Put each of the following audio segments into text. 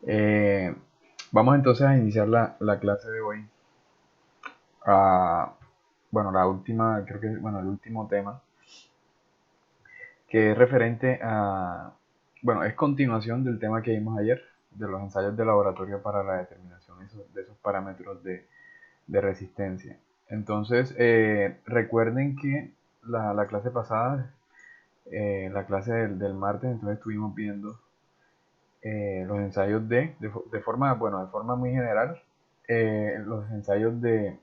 Eh, Vamos entonces a iniciar la clase de hoy. Ah, bueno, la última, creo que, bueno, el último tema, que es referente a, bueno, es continuación del tema que vimos ayer, de los ensayos de laboratorio para la determinación de esos parámetros de resistencia. Entonces, recuerden que la clase pasada, la clase del martes, entonces estuvimos viendo los ensayos de forma, bueno, de forma muy general, los ensayos de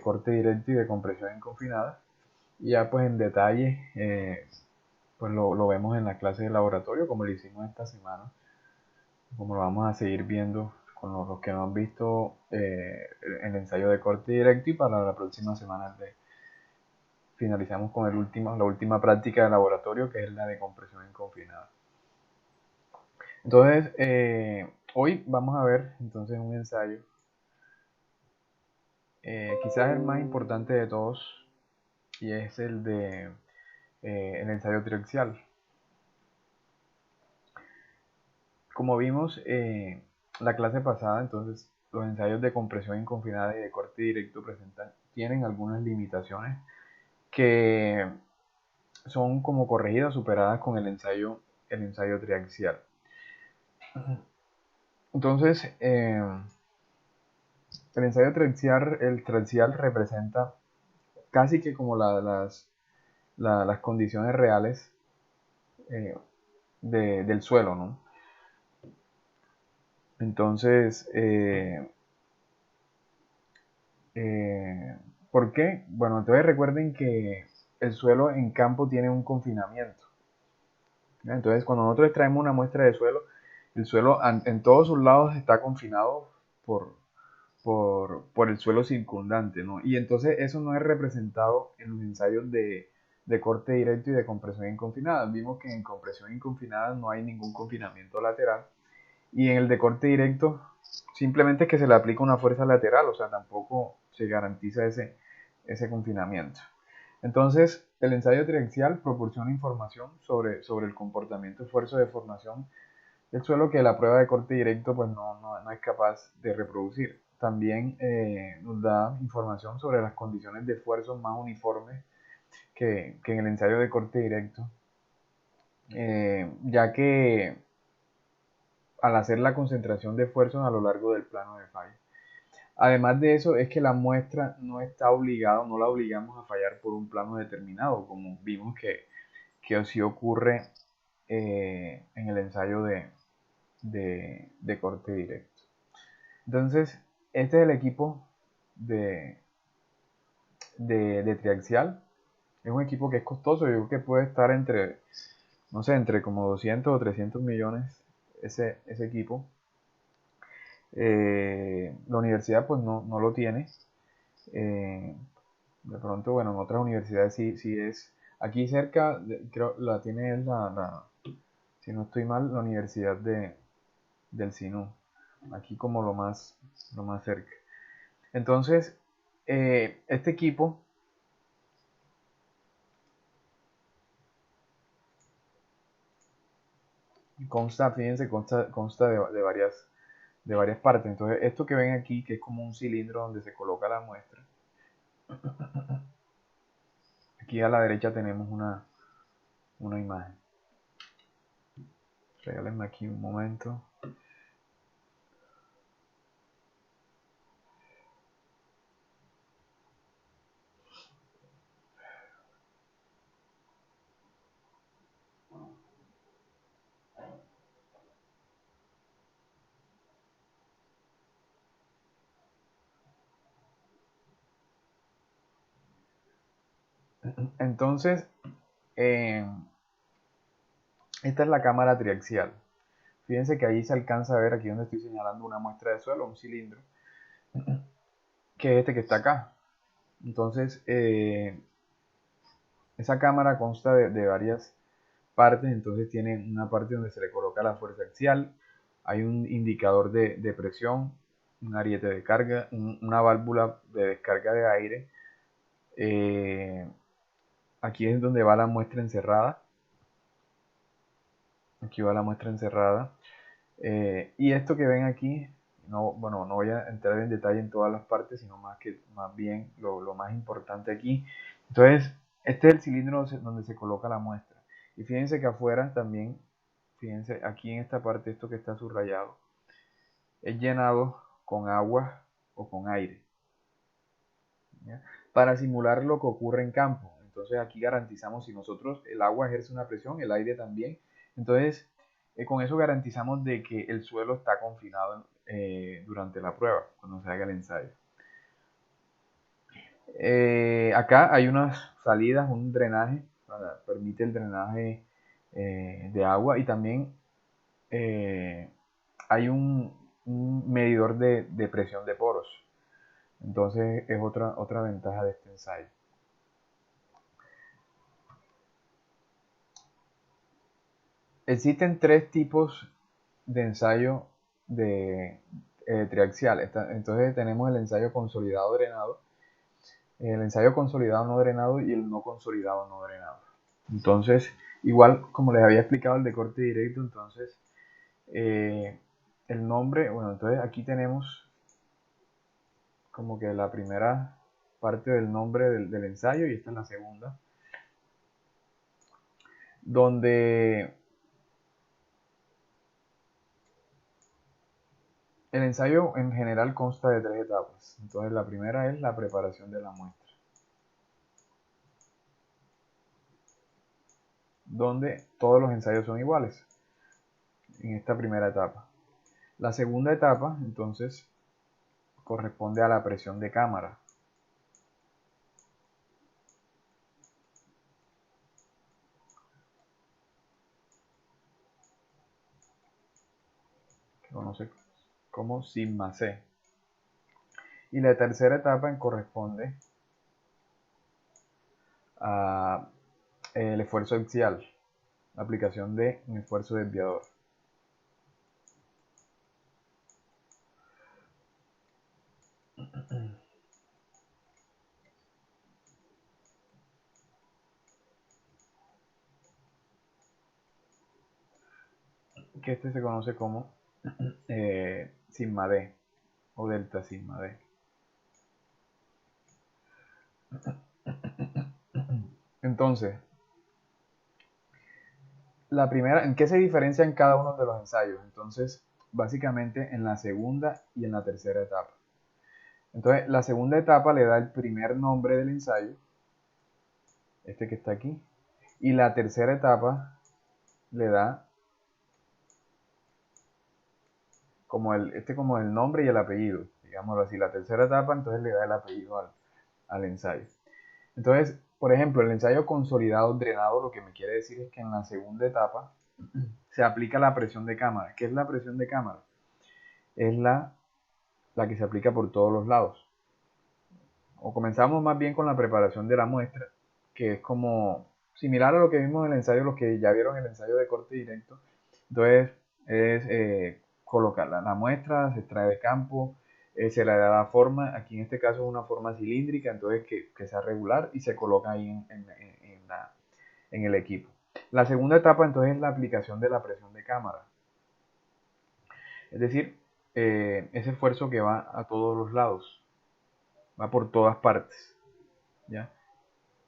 corte directo y de compresión inconfinada. Y ya pues en detalle, pues lo vemos en la clase de laboratorio, como lo hicimos esta semana, como lo vamos a seguir viendo con los que no han visto el ensayo de corte directo, y para la próxima semana finalizamos con la última práctica de laboratorio, que es la de compresión inconfinada. Entonces, hoy vamos a ver entonces un ensayo, quizás el más importante de todos, y es el de el ensayo triaxial. Como vimos la clase pasada, entonces los ensayos de compresión inconfinada y de corte directo tienen algunas limitaciones que son como corregidas, superadas con el ensayo triaxial. Entonces, el triaxial representa casi que como las condiciones reales eh, del suelo, ¿no? Entonces, eh, ¿por qué? Bueno, entonces recuerden que el suelo en campo tiene un confinamiento. Entonces, cuando nosotros extraemos una muestra de suelo, el suelo en todos sus lados está confinado por, por el suelo circundante, ¿no? Y entonces eso no es representado en los ensayos de corte directo y de compresión inconfinada. Vimos que en compresión inconfinada no hay ningún confinamiento lateral, y en el de corte directo simplemente es que se le aplica una fuerza lateral, o sea, tampoco se garantiza ese confinamiento. Entonces, el ensayo triaxial proporciona información sobre el comportamiento esfuerzo de formación del suelo, que la prueba de corte directo pues no es capaz de reproducir. También nos da información sobre las condiciones de esfuerzo más uniformes que en el ensayo de corte directo, ya que al hacer la concentración de esfuerzos a lo largo del plano de falla. Además de eso, es que la muestra no está obligada, no la obligamos a fallar por un plano determinado, como vimos que sí ocurre en el ensayo de corte directo. Entonces, este es el equipo de, de triaxial. Es un equipo que es costoso, yo creo que puede estar entre, no sé, entre como 200 o 300 millones ese equipo. La universidad pues no lo tiene. Eh, de pronto, bueno, en otras universidades sí es. Aquí cerca, creo, la tiene si no estoy mal, la Universidad del Sinú. Aquí como lo más cerca. Entonces, este equipo consta, fíjense, consta de varias partes. Entonces, esto que ven aquí, que es como un cilindro donde se coloca la muestra, aquí a la derecha tenemos una imagen. Regálenme aquí un momento. Entonces, eh, esta es la cámara triaxial. Fíjense que ahí se alcanza a ver, aquí donde estoy señalando, una muestra de suelo, un cilindro, que es este que está acá. Entonces, esa cámara consta de varias partes. Entonces tiene una parte donde se le coloca la fuerza axial, hay un indicador de presión, un ariete de carga, una válvula de descarga de aire. Eh, Aquí es donde va la muestra encerrada. Aquí va la muestra encerrada. Y esto que ven aquí, no, bueno, no voy a entrar en detalle en todas las partes, sino más bien lo más importante aquí. Entonces, este es el cilindro donde se coloca la muestra. Y fíjense que afuera también, fíjense aquí en esta parte, esto que está subrayado, es llenado con agua o con aire, ¿ya? Para simular lo que ocurre en campo. Entonces aquí garantizamos, si nosotros, el agua ejerce una presión, el aire también. Entonces, con eso garantizamos de que el suelo está confinado durante la prueba, cuando se haga el ensayo. Acá hay unas salidas, un drenaje, permite el drenaje de agua, y también hay un medidor de presión de poros. Entonces es otra ventaja de este ensayo. Existen tres tipos de ensayo de triaxial. Entonces tenemos el ensayo consolidado drenado, el ensayo consolidado no drenado y el no consolidado no drenado. Entonces, igual como les había explicado el de corte directo, entonces el nombre, bueno, entonces aquí tenemos como que la primera parte del nombre del ensayo, y esta es la segunda, donde el ensayo en general consta de tres etapas. Entonces la primera es la preparación de la muestra, donde todos los ensayos son iguales en esta primera etapa. La segunda etapa, entonces, corresponde a la presión de cámara. Que conoce como sigma C. Y la tercera etapa corresponde a el esfuerzo axial, la aplicación de un esfuerzo desviador. Que este se conoce como sigma D o delta sigma D. Entonces, la primera, ¿en qué se diferencian cada uno de los ensayos? Entonces, básicamente en la segunda y en la tercera etapa. Entonces, la segunda etapa le da el primer nombre del ensayo, este que está aquí, y la tercera etapa le da como como el nombre y el apellido, digámoslo así. La tercera etapa entonces le da el apellido al ensayo. Entonces, por ejemplo, el ensayo consolidado drenado, lo que me quiere decir es que en la segunda etapa se aplica la presión de cámara. ¿Qué es la presión de cámara? Es la que se aplica por todos los lados. O comenzamos más bien con la preparación de la muestra, que es como similar a lo que vimos en el ensayo, los que ya vieron el ensayo de corte directo. Entonces, es colocar la muestra, se extrae de campo, se le da la forma, aquí en este caso es una forma cilíndrica, entonces que sea regular, y se coloca ahí en el equipo. La segunda etapa entonces es la aplicación de la presión de cámara, es decir, ese esfuerzo que va a todos los lados, va por todas partes, ¿ya?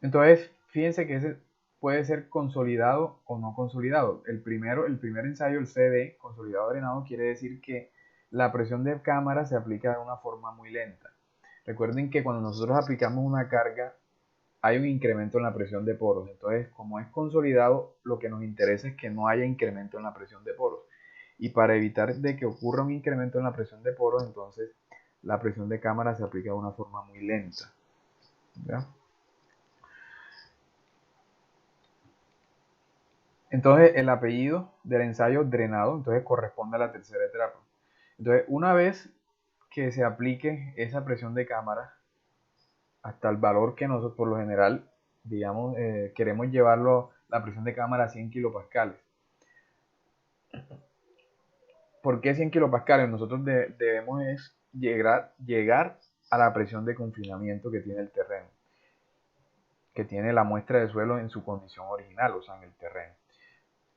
Entonces, fíjense que ese puede ser consolidado o no consolidado. El primer ensayo, el CD, consolidado drenado, quiere decir que la presión de cámara se aplica de una forma muy lenta. Recuerden que cuando nosotros aplicamos una carga, hay un incremento en la presión de poros. Entonces, como es consolidado, lo que nos interesa es que no haya incremento en la presión de poros. Y para evitar de que ocurra un incremento en la presión de poros, entonces la presión de cámara se aplica de una forma muy lenta, ¿ya? Entonces el apellido del ensayo drenado entonces corresponde a la tercera etapa. Entonces una vez que se aplique esa presión de cámara hasta el valor que nosotros por lo general, digamos, queremos llevarlo la presión de cámara a 100 kilopascales. ¿Por qué 100 kilopascales? Nosotros debemos llegar a la presión de confinamiento que tiene el terreno, que tiene la muestra de suelo en su condición original, o sea, en el terreno.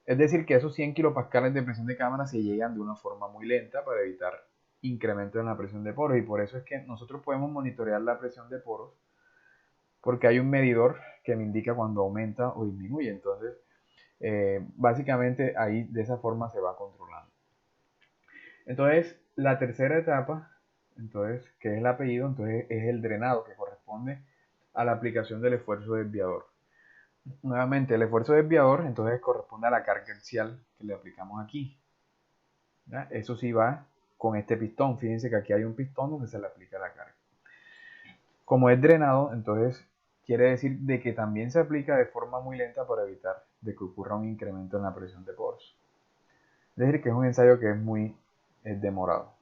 Es decir, que esos 100 kilopascales de presión de cámara se llegan de una forma muy lenta para evitar incremento en la presión de poros, y por eso es que nosotros podemos monitorear la presión de poros porque hay un medidor que me indica cuando aumenta o disminuye. Entonces, básicamente ahí de esa forma se va controlando. Entonces, la tercera etapa, entonces, que es el apellido, entonces es el drenado, que corresponde a la aplicación del esfuerzo desviador. Nuevamente, el esfuerzo desviador entonces corresponde a la carga axial que le aplicamos aquí. ¿Ya? Eso sí va con este pistón. Fíjense que aquí hay un pistón donde se le aplica la carga. Como es drenado, entonces quiere decir de que también se aplica de forma muy lenta para evitar de que ocurra un incremento en la presión de poros. Es decir, que es un ensayo que es muy demorado.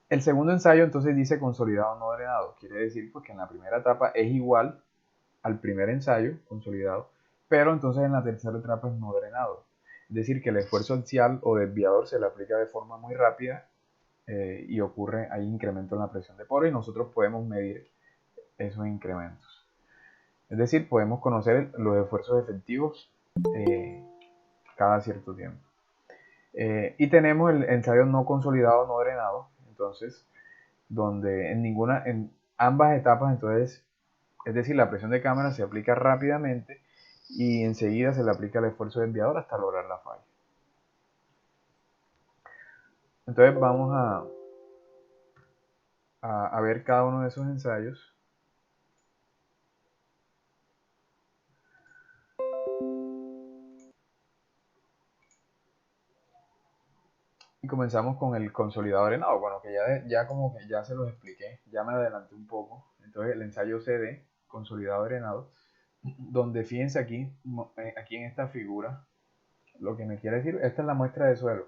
El segundo ensayo entonces dice consolidado no drenado. Quiere decir pues, que en la primera etapa es igual al primer ensayo consolidado, pero entonces en la tercera etapa es no drenado. Es decir, que el esfuerzo axial o desviador se le aplica de forma muy rápida y ocurre, hay incremento en la presión de poro y nosotros podemos medir esos incrementos. Es decir, podemos conocer los esfuerzos efectivos eh, cada cierto tiempo. Y tenemos el ensayo no consolidado, no drenado, entonces, donde en ambas etapas, entonces, es decir, la presión de cámara se aplica rápidamente y enseguida se le aplica el esfuerzo desviador hasta lograr la falla. Entonces vamos a ver cada uno de esos ensayos. Y comenzamos con el consolidado drenado. Bueno, que ya como que ya se los expliqué, ya me adelanté un poco. Entonces el ensayo CD, consolidado drenado, donde fíjense aquí en esta figura, lo que me quiere decir, esta es la muestra de suelo,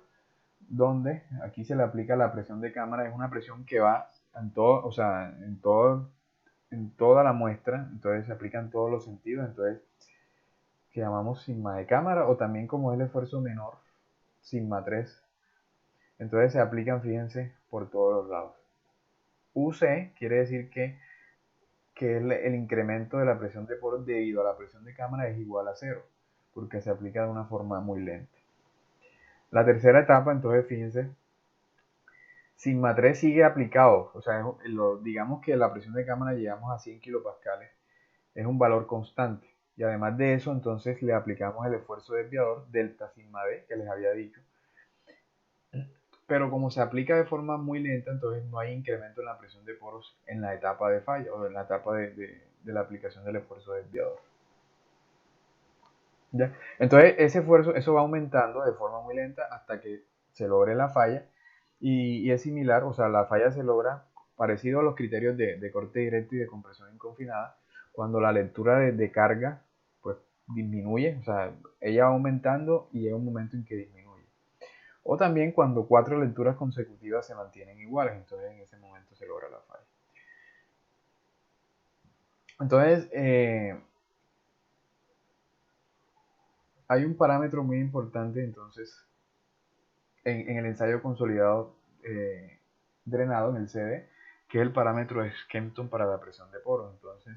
donde aquí se le aplica la presión de cámara, es una presión que va en todo, o sea, en toda la muestra, entonces se aplica en todos los sentidos, entonces que llamamos sigma de cámara o también como es el esfuerzo menor, sigma 3. Entonces se aplican, fíjense, por todos los lados. UC quiere decir que el incremento de la presión de poros debido a la presión de cámara es igual a cero, porque se aplica de una forma muy lenta. La tercera etapa, entonces fíjense, sigma 3 sigue aplicado, o sea, digamos que la presión de cámara llegamos a 100 kilopascales, es un valor constante. Y además de eso, entonces le aplicamos el esfuerzo desviador delta sigma D, que les había dicho. Pero como se aplica de forma muy lenta, entonces no hay incremento en la presión de poros en la etapa de falla o en la etapa de la aplicación del esfuerzo desviador. ¿Ya? Entonces ese esfuerzo, eso va aumentando de forma muy lenta hasta que se logre la falla y es similar, o sea, la falla se logra parecido a los criterios de corte directo y de compresión inconfinada, cuando la lectura de carga pues disminuye, o sea, ella va aumentando y llega un momento en que disminuye. O también cuando 4 lecturas consecutivas se mantienen iguales, entonces en ese momento se logra la falla. Entonces, hay un parámetro muy importante entonces en el ensayo consolidado drenado en el CD, que es el parámetro de Skempton para la presión de poros. Entonces,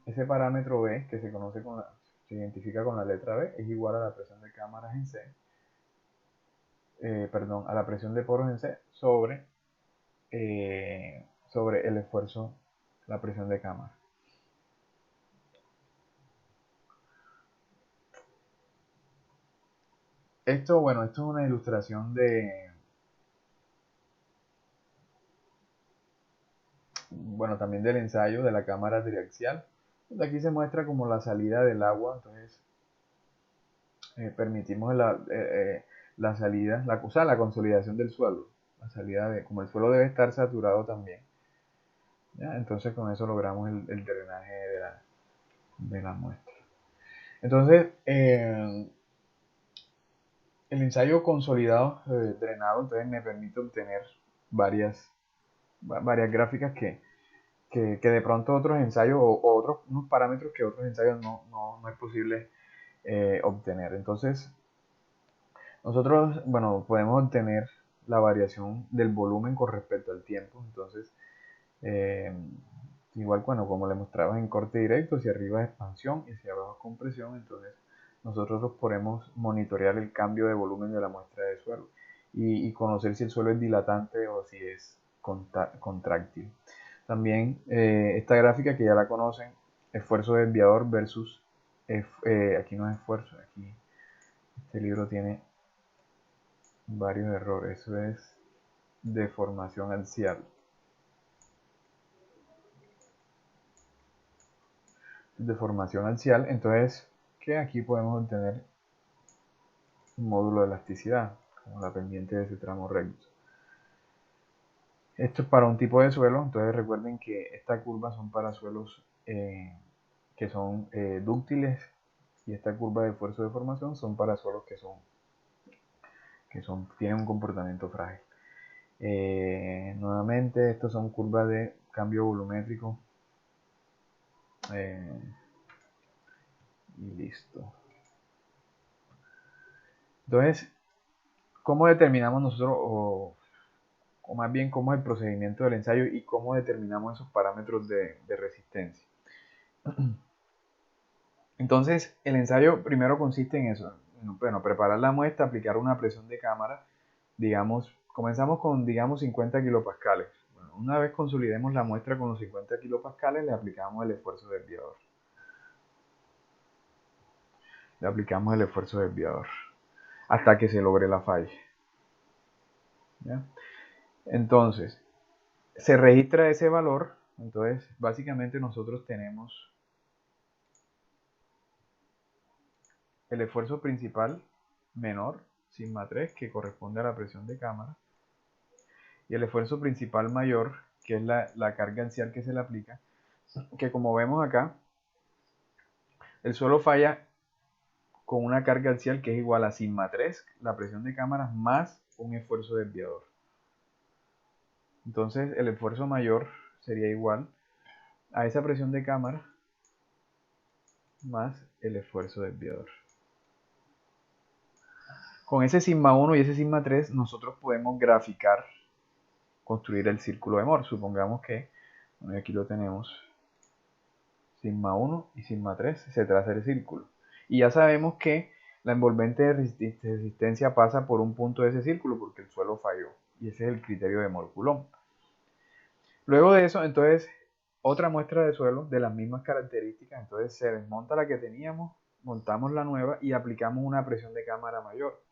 ese parámetro B, que se identifica con la letra B, es igual a la presión de cámaras en C, perdón, a la presión de poros en C sobre el esfuerzo, la presión de cámara. Bueno, esto es una ilustración bueno, también del ensayo de la cámara triaxial. Aquí se muestra como la salida del agua, entonces permitimos la salida, o sea, la consolidación del suelo, la salida como el suelo debe estar saturado también, ¿ya? Entonces con eso logramos el drenaje de la muestra. Entonces, el ensayo consolidado drenado, entonces me permite obtener varias gráficas que de pronto otros ensayos o otros unos parámetros que otros ensayos no es posible obtener. Entonces, nosotros, bueno, podemos obtener la variación del volumen con respecto al tiempo. Entonces, eh, igual, bueno, como le mostraba en corte directo, si arriba es expansión y si abajo es compresión, entonces nosotros podemos monitorear el cambio de volumen de la muestra de suelo y conocer si el suelo es dilatante o si es contráctil. También esta gráfica que ya la conocen, esfuerzo desviador versus, aquí no es esfuerzo, aquí este libro tiene varios errores, eso es deformación axial. Deformación axial, entonces que aquí podemos obtener un módulo de elasticidad, como la pendiente de ese tramo recto. Esto es para un tipo de suelo, entonces recuerden que estas curvas son para suelos que son dúctiles y esta curva de esfuerzo de formación son para suelos tienen un comportamiento frágil. Nuevamente, estos son curvas de cambio volumétrico y listo. Entonces, ¿cómo determinamos nosotros, o más bien cómo es el procedimiento del ensayo y cómo determinamos esos parámetros de resistencia? Entonces, el ensayo primero consiste en eso, bueno, preparar la muestra, aplicar una presión de cámara, digamos, comenzamos con, digamos, 50 kilopascales. Bueno, una vez consolidemos la muestra con los 50 kilopascales, le aplicamos el esfuerzo desviador. Le aplicamos el esfuerzo desviador hasta que se logre la falla. ¿Ya? Entonces, se registra ese valor, entonces básicamente nosotros tenemos el esfuerzo principal menor, sigma 3, que corresponde a la presión de cámara, y el esfuerzo principal mayor, que es la carga axial que se le aplica, que como vemos acá, el suelo falla con una carga axial que es igual a sigma 3, la presión de cámara, más un esfuerzo desviador. Entonces el esfuerzo mayor sería igual a esa presión de cámara más el esfuerzo desviador. Con ese sigma 1 y ese sigma 3 nosotros podemos graficar, construir el círculo de Mohr. Supongamos que, bueno, aquí lo tenemos, sigma 1 y sigma 3, se traza el círculo. Y ya sabemos que la envolvente de resistencia pasa por un punto de ese círculo porque el suelo falló. Y ese es el criterio de Mohr-Coulomb. Luego de eso, entonces, otra muestra de suelo de las mismas características, entonces se desmonta la que teníamos, montamos la nueva y aplicamos una presión de cámara mayor.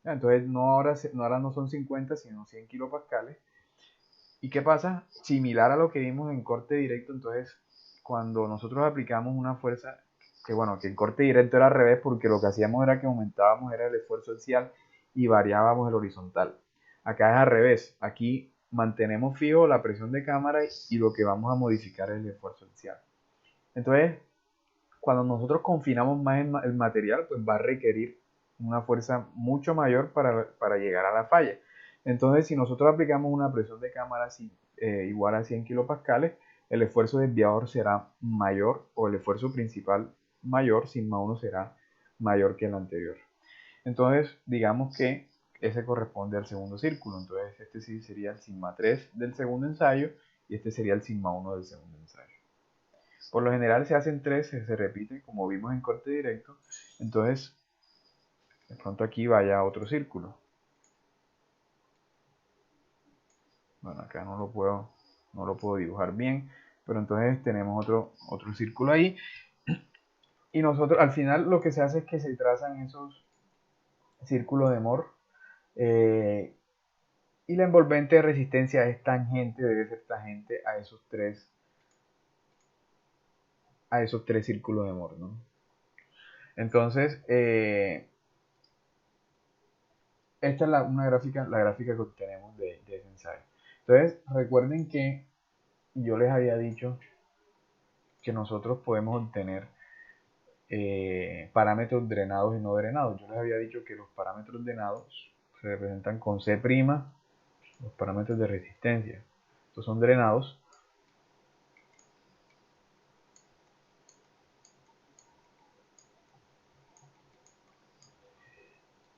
Entonces ahora no son 50 sino 100 kilopascales. ¿Y qué pasa? Similar a lo que vimos en corte directo, entonces cuando nosotros aplicamos una fuerza, que bueno, que en corte directo era al revés porque lo que hacíamos era que aumentábamos era el esfuerzo axial y variábamos el horizontal. Acá es al revés, aquí mantenemos fijo la presión de cámara y lo que vamos a modificar es el esfuerzo axial. Entonces, cuando nosotros confinamos más el material, pues va a requerir una fuerza mucho mayor para llegar a la falla. Entonces, si nosotros aplicamos una presión de cámara igual a 100 kilopascales, el esfuerzo desviador será mayor, o el esfuerzo principal mayor, sigma 1 será mayor que el anterior. Entonces, digamos que ese corresponde al segundo círculo. Entonces, este sí sería el sigma 3 del segundo ensayo y este sería el sigma 1 del segundo ensayo. Por lo general se hacen 3, se repiten, como vimos en corte directo. Entonces, de pronto aquí vaya otro círculo. Bueno, acá no lo puedo dibujar bien, pero entonces tenemos otro círculo ahí. Y nosotros, al final, lo que se hace es que se trazan esos círculos de Mohr. Y la envolvente de resistencia es tangente, debe ser tangente a esos tres círculos de Mohr, ¿no? Entonces, esta es la gráfica que obtenemos de ese ensayo. Entonces, recuerden que yo les había dicho que nosotros podemos obtener parámetros drenados y no drenados. Yo les había dicho que los parámetros drenados se representan con C', los parámetros de resistencia. Estos son drenados.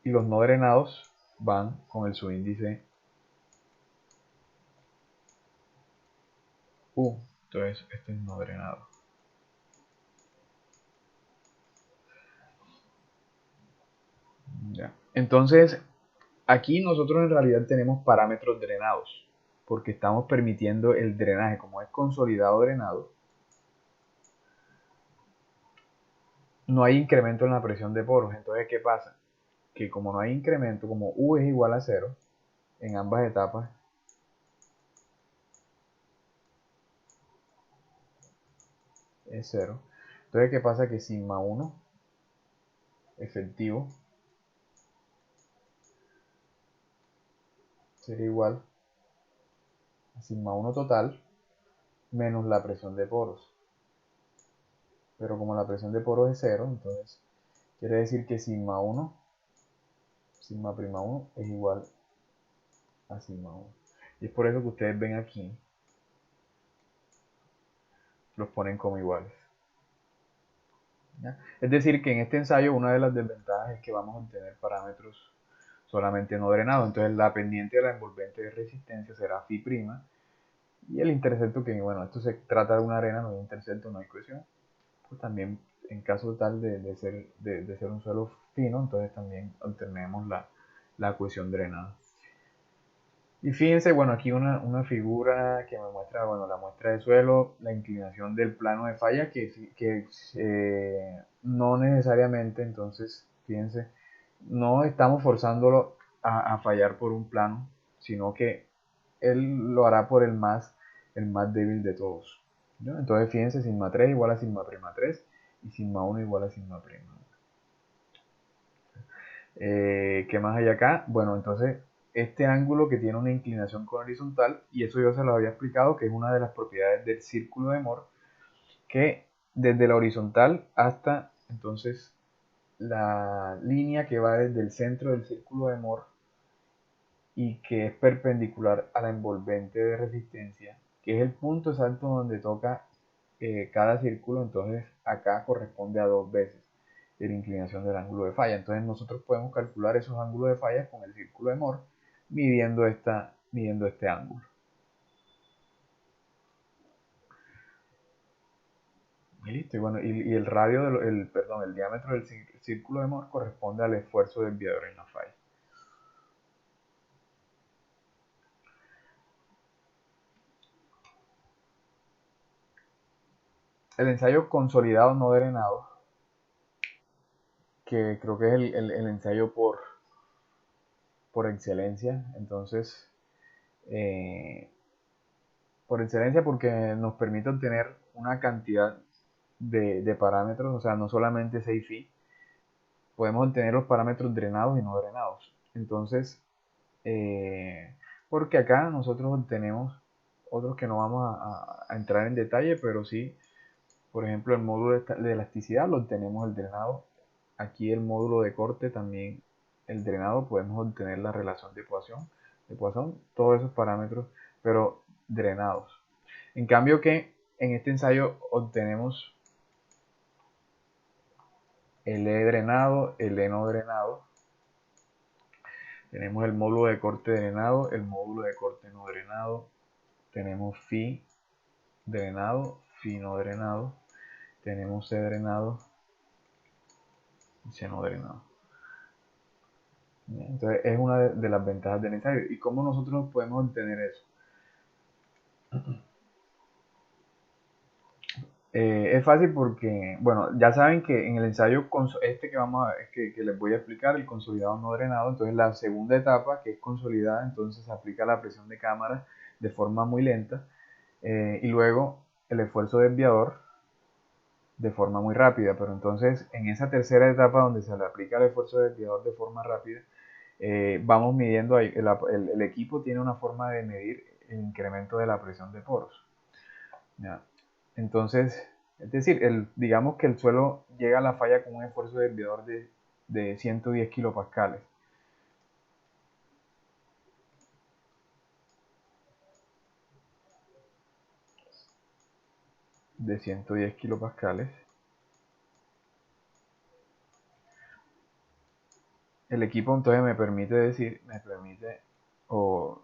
Y los no drenados van con el subíndice U. Entonces, este es no drenado. Ya. Entonces, aquí nosotros en realidad tenemos parámetros drenados, porque estamos permitiendo el drenaje, como es consolidado drenado, no hay incremento en la presión de poros. Entonces, ¿qué pasa? Que como no hay incremento, como U es igual a cero en ambas etapas, es cero. Entonces, ¿qué pasa? Que sigma 1 efectivo sería igual a sigma 1 total menos la presión de poros. Pero como la presión de poros es cero, entonces quiere decir que sigma 1, sigma prima 1 es igual a sigma 1. Y es por eso que ustedes ven aquí, los ponen como iguales. ¿Ya? Es decir, que en este ensayo una de las desventajas es que vamos a obtener parámetros solamente no drenados. Entonces la pendiente de la envolvente de resistencia será phi prima. Y el intercepto, que bueno, esto se trata de una arena, no hay intercepto, no hay cohesión. Pues también en caso tal de ser un suelo fino, entonces también obtenemos la cohesión drenada. Y fíjense, bueno, aquí una figura que me muestra, bueno, la muestra de suelo, la inclinación del plano de falla, que no necesariamente, entonces, fíjense, no estamos forzándolo a fallar por un plano, sino que él lo hará por el más débil de todos, ¿no? Entonces, fíjense, sigma 3 igual a sigma prima 3 y sigma 1 igual a sigma prima 1. ¿Qué más hay acá? Bueno, entonces este ángulo que tiene una inclinación con horizontal, y eso yo se lo había explicado, que es una de las propiedades del círculo de Moore, que desde la horizontal hasta entonces la línea que va desde el centro del círculo de Moore y que es perpendicular a la envolvente de resistencia, que es el punto exacto donde toca cada círculo, entonces acá corresponde a dos veces de la inclinación del ángulo de falla. Entonces nosotros podemos calcular esos ángulos de falla con el círculo de Moore midiendo este ángulo. Y listo, y bueno, y el radio, perdón, el diámetro del círculo de Moore corresponde al esfuerzo desviador en la falla. El ensayo consolidado no drenado, que creo que es el ensayo por excelencia, entonces, eh, por excelencia porque nos permite obtener una cantidad de parámetros, o sea, no solamente 6 phi, podemos obtener los parámetros drenados y no drenados. Entonces, eh, porque acá nosotros obtenemos otros que no vamos a entrar en detalle, pero sí, por ejemplo, el módulo de elasticidad lo obtenemos el drenado. Aquí el módulo de corte también el drenado, podemos obtener la relación de Poisson, todos esos parámetros, pero drenados. En cambio que en este ensayo obtenemos el E drenado, el E no drenado. Tenemos el módulo de corte drenado, el módulo de corte no drenado. Tenemos phi drenado, phi no drenado. Tenemos C drenado y C no drenado. Entonces es una de las ventajas del ensayo. ¿Y cómo nosotros podemos obtener eso? Es fácil porque, bueno, ya saben que en el ensayo este que vamos a ver, que les voy a explicar, el consolidado no drenado, entonces la segunda etapa, que es consolidada, entonces se aplica la presión de cámara de forma muy lenta, y luego el esfuerzo desviador de forma muy rápida. Pero entonces en esa tercera etapa donde se le aplica el esfuerzo desviador de forma rápida, vamos midiendo, el equipo tiene una forma de medir el incremento de la presión de poros. ¿Ya? Entonces, es decir, digamos que el suelo llega a la falla con un esfuerzo desviador de 110 kilopascales. De 110 kilopascales. El equipo entonces o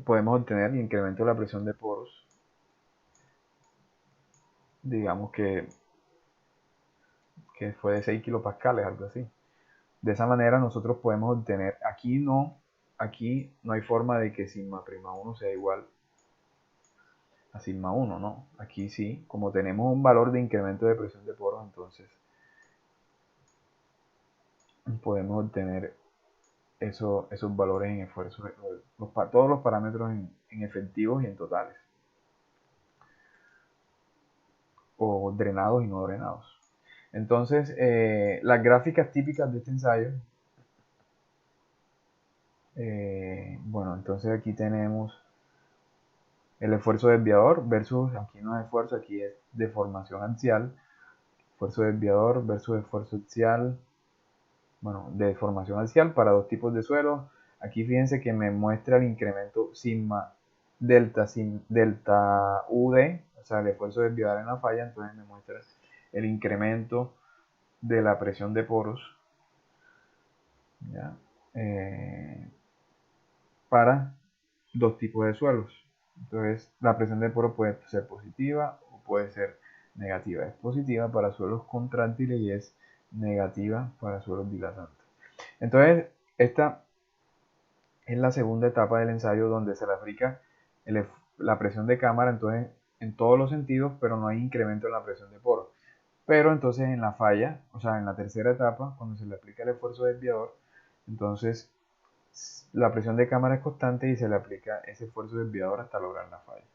podemos obtener el incremento de la presión de poros, digamos que fue de 6 kilopascales, algo así. De esa manera nosotros podemos obtener, aquí no hay forma de que sigma prima 1 sea igual a sigma 1, ¿no? Aquí sí, como tenemos un valor de incremento de presión de poros, entonces podemos obtener esos valores en esfuerzo, todos los parámetros en efectivos y en totales, o drenados y no drenados. Entonces, las gráficas típicas de este ensayo, bueno, entonces aquí tenemos el esfuerzo desviador versus, aquí no es esfuerzo, aquí es deformación axial, esfuerzo desviador versus esfuerzo axial, bueno, de deformación axial para dos tipos de suelos. Aquí fíjense que me muestra el incremento sigma delta UD, o sea, el esfuerzo desviador en la falla, entonces me muestra el incremento de la presión de poros, ¿ya? Para dos tipos de suelos. Entonces, la presión de poro puede ser positiva o puede ser negativa. Es positiva para suelos contráctiles y es negativa para suelos dilatantes. Entonces, esta es la segunda etapa del ensayo donde se le aplica la presión de cámara, entonces en todos los sentidos, pero no hay incremento en la presión de poro. Pero entonces en la falla, o sea, en la tercera etapa, cuando se le aplica el esfuerzo desviador, entonces la presión de cámara es constante y se le aplica ese esfuerzo desviador hasta lograr la falla.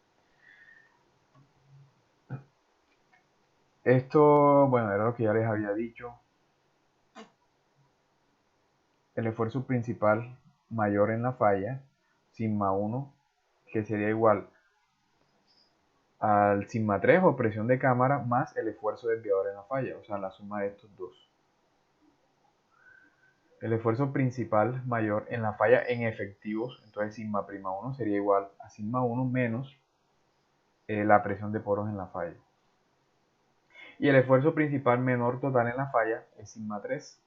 Esto, bueno, era lo que ya les había dicho. El esfuerzo principal mayor en la falla, sigma 1, que sería igual al sigma 3 o presión de cámara más el esfuerzo desviador en la falla, o sea, la suma de estos dos. El esfuerzo principal mayor en la falla en efectivos, entonces sigma prima 1 sería igual a sigma 1 menos la presión de poros en la falla. Y el esfuerzo principal menor total en la falla es sigma 3.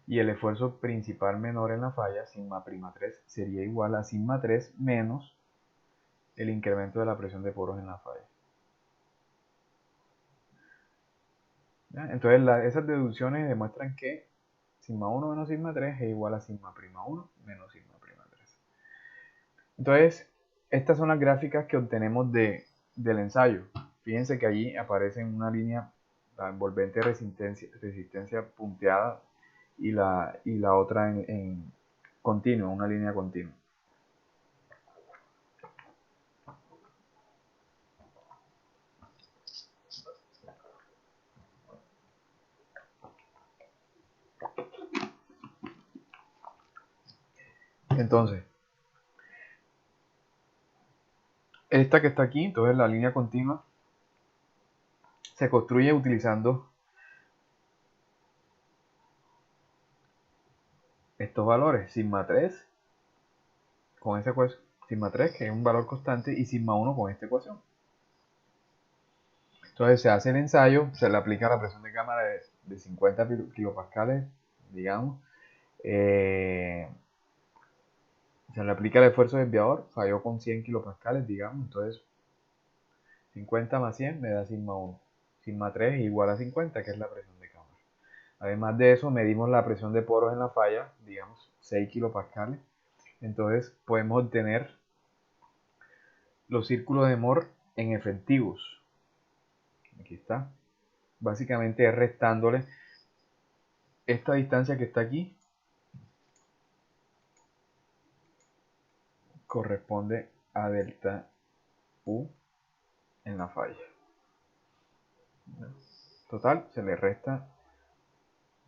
Y el esfuerzo principal menor en la falla, sigma prima 3, sería igual a sigma 3 menos el incremento de la presión de poros en la falla. ¿Ya? Entonces esas deducciones demuestran que sigma 1 menos sigma 3 es igual a sigma prima 1 menos sigma prima 3. Entonces, estas son las gráficas que obtenemos del ensayo. Fíjense que allí aparece una línea, la envolvente resistencia punteada y la otra en continua, una línea continua. Entonces, esta que está aquí, entonces la línea continua, se construye utilizando estos valores, sigma 3 con esa ecuación, sigma 3 que es un valor constante y sigma 1 con esta ecuación. Entonces se hace el ensayo, se le aplica la presión de cámara de 50 kilopascales, digamos. Se le aplica el esfuerzo desviador, falló con 100 kilopascales, digamos. Entonces 50 más 100 me da sigma 1. Sigma 3 es igual a 50, que es la presión de cámara. Además de eso, medimos la presión de poros en la falla, digamos 6 kilopascales. Entonces podemos obtener los círculos de Mohr en efectivos. Aquí está. Básicamente es restándole esta distancia que está aquí, corresponde a delta U en la falla. Total, se le resta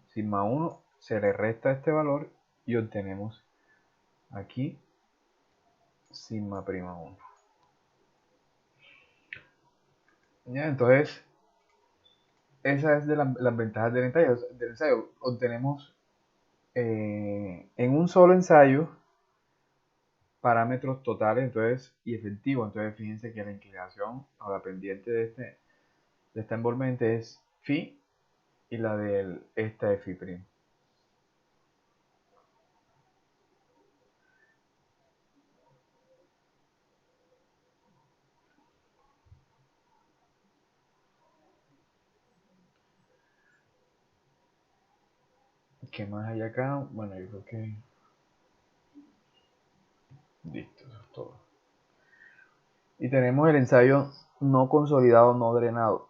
sigma 1, se le resta este valor y obtenemos aquí sigma prima 1. ¿Ya? Entonces, esa es de las ventajas del ensayo. Obtenemos en un solo ensayo parámetros totales entonces, y efectivos. Entonces, fíjense que la inclinación o la pendiente de esta envolvente es phi y la de esta es phi'. ¿Qué más hay acá? Bueno, yo creo que listo, eso es todo. Y tenemos el ensayo no consolidado, no drenado,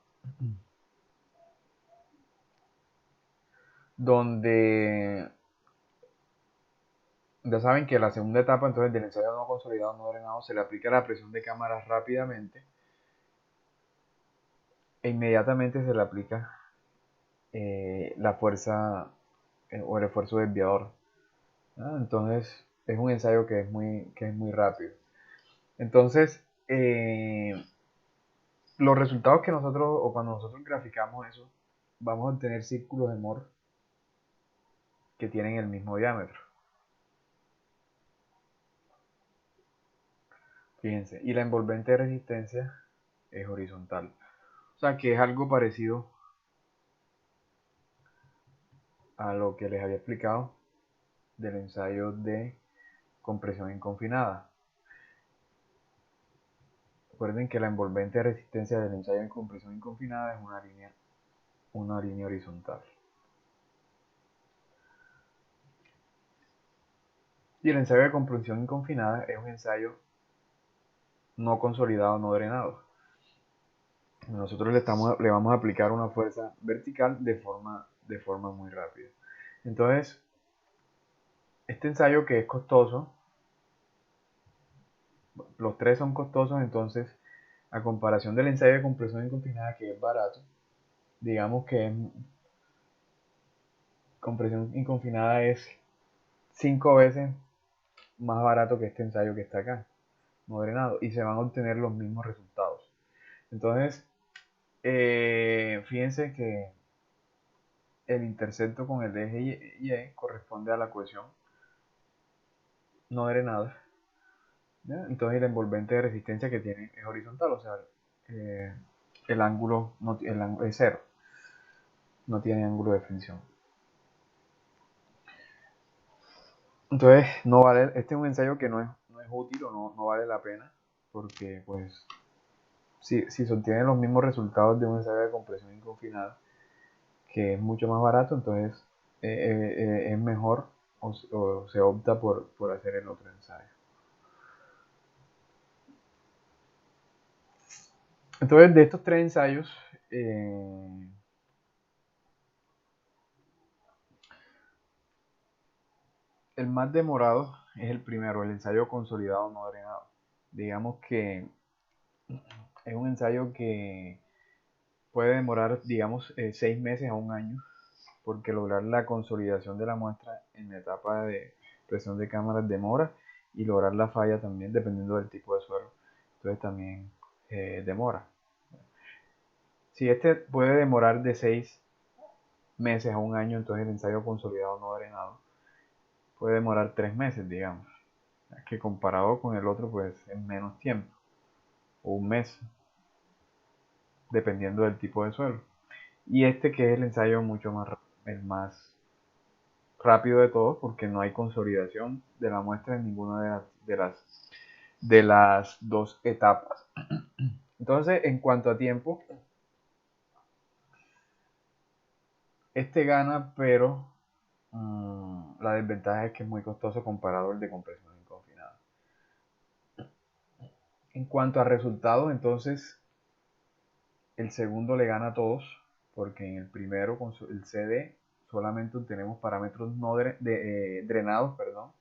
donde ya saben que la segunda etapa entonces del ensayo no consolidado, no drenado, se le aplica la presión de cámara rápidamente e inmediatamente se le aplica la fuerza o el esfuerzo desviador. ¿No? Entonces es un ensayo que es muy rápido. Entonces, los resultados que nosotros, o cuando nosotros graficamos eso, vamos a obtener círculos de Moore que tienen el mismo diámetro. Fíjense, y la envolvente de resistencia es horizontal. O sea que es algo parecido a lo que les había explicado del ensayo de compresión inconfinada. Recuerden que la envolvente de resistencia del ensayo de compresión inconfinada es una línea horizontal. Y el ensayo de compresión inconfinada es un ensayo no consolidado, no drenado. Nosotros le vamos a aplicar una fuerza vertical de forma muy rápida. Entonces, este ensayo que es costoso, los tres son costosos, entonces, a comparación del ensayo de compresión inconfinada que es barato, digamos que compresión inconfinada es 5 veces más barato que este ensayo que está acá, no drenado, y se van a obtener los mismos resultados. Entonces, fíjense que el intercepto con el eje Y corresponde a la cohesión no drenada, ¿ya? Entonces la envolvente de resistencia que tiene es horizontal, o sea, eh, el ángulo es cero, no tiene ángulo de fricción. Entonces, no vale, este es un ensayo que no es útil o no vale la pena, porque pues si se obtienen los mismos resultados de un ensayo de compresión inconfinada, que es mucho más barato, entonces es mejor o se opta por hacer el otro ensayo. Entonces, de estos tres ensayos, el más demorado es el primero, el ensayo consolidado no drenado. Digamos que es un ensayo que puede demorar, digamos, 6 meses a un año, porque lograr la consolidación de la muestra en la etapa de presión de cámaras demora y lograr la falla también dependiendo del tipo de suelo. Entonces también demora. Si este puede demorar de 6 meses a un año, entonces el ensayo consolidado no drenado puede demorar 3 meses, digamos. Que comparado con el otro, pues es menos tiempo, o un mes, dependiendo del tipo de suelo. Y este que es el ensayo mucho más, el más rápido de todos, porque no hay consolidación de la muestra en ninguna de las dos etapas. Entonces, en cuanto a tiempo, este gana, pero la desventaja es que es muy costoso comparado al de compresión inconfinada. En cuanto a resultados, entonces, el segundo le gana a todos, porque en el primero, con el CD, solamente obtenemos parámetros no drenados, perdón.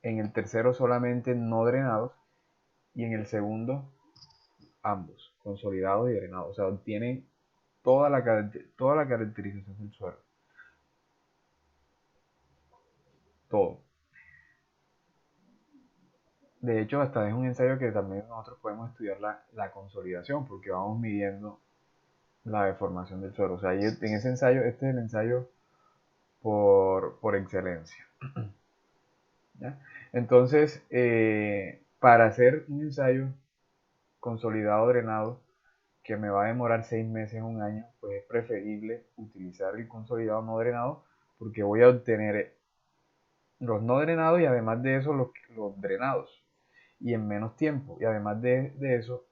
En el tercero solamente no drenados. Y en el segundo, ambos, consolidados y drenados. O sea, obtienen toda la caracterización del suelo. Todo. De hecho, hasta es un ensayo que también nosotros podemos estudiar la consolidación, porque vamos midiendo la deformación del suelo. O sea, en ese ensayo, este es el ensayo por excelencia. ¿Ya? Entonces, para hacer un ensayo consolidado drenado que me va a demorar 6 meses, un año, pues es preferible utilizar el consolidado no drenado porque voy a obtener los no drenados y además de eso los drenados y en menos tiempo. Y además de eso,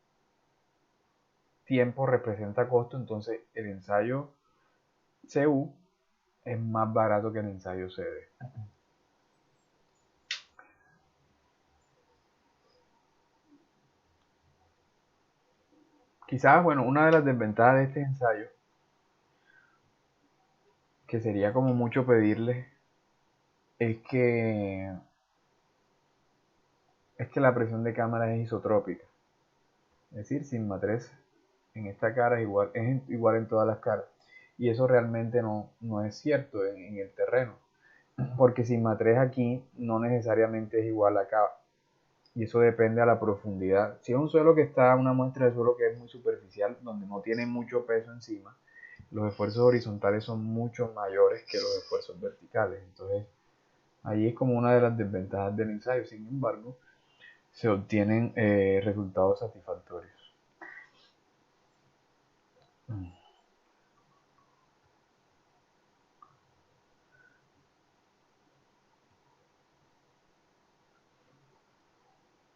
tiempo representa costo, entonces el ensayo CU es más barato que el ensayo CD. Quizás, bueno, una de las desventajas de este ensayo, que sería como mucho pedirle, es que, la presión de cámara es isotrópica. Es decir, Sigma 3 en esta cara es igual en todas las caras. Y eso realmente no es cierto en el terreno. Porque Sigma 3 aquí no necesariamente es igual acá. Y eso depende a la profundidad. Si es un suelo que está, una muestra de suelo que es muy superficial, donde no tiene mucho peso encima, los esfuerzos horizontales son mucho mayores que los esfuerzos verticales. Entonces, ahí es como una de las desventajas del ensayo. Sin embargo, se obtienen resultados satisfactorios.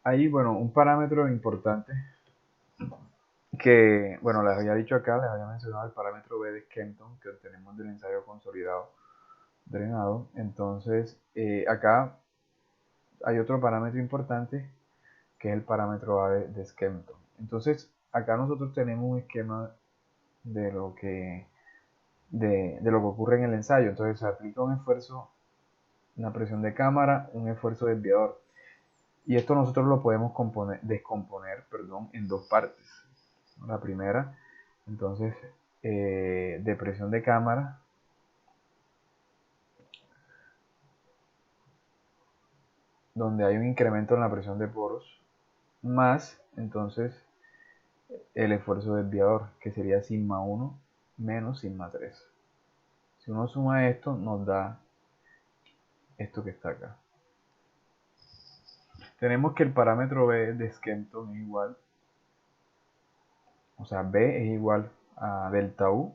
Ahí, bueno, un parámetro importante que, bueno, les había dicho acá, les había mencionado el parámetro B de Skempton que obtenemos del ensayo consolidado drenado. Entonces, acá hay otro parámetro importante que es el parámetro A de Skempton. Entonces, acá nosotros tenemos un esquema de lo que, de lo que ocurre en el ensayo. Entonces, se aplica un esfuerzo, una presión de cámara, un esfuerzo desviador. Y esto nosotros lo podemos descomponer en dos partes. La primera, entonces, de presión de cámara, donde hay un incremento en la presión de poros, más entonces el esfuerzo desviador, que sería sigma 1 menos sigma 3. Si uno suma esto, nos da esto que está acá. Tenemos que el parámetro B de Skempton es igual, o sea, B es igual a delta U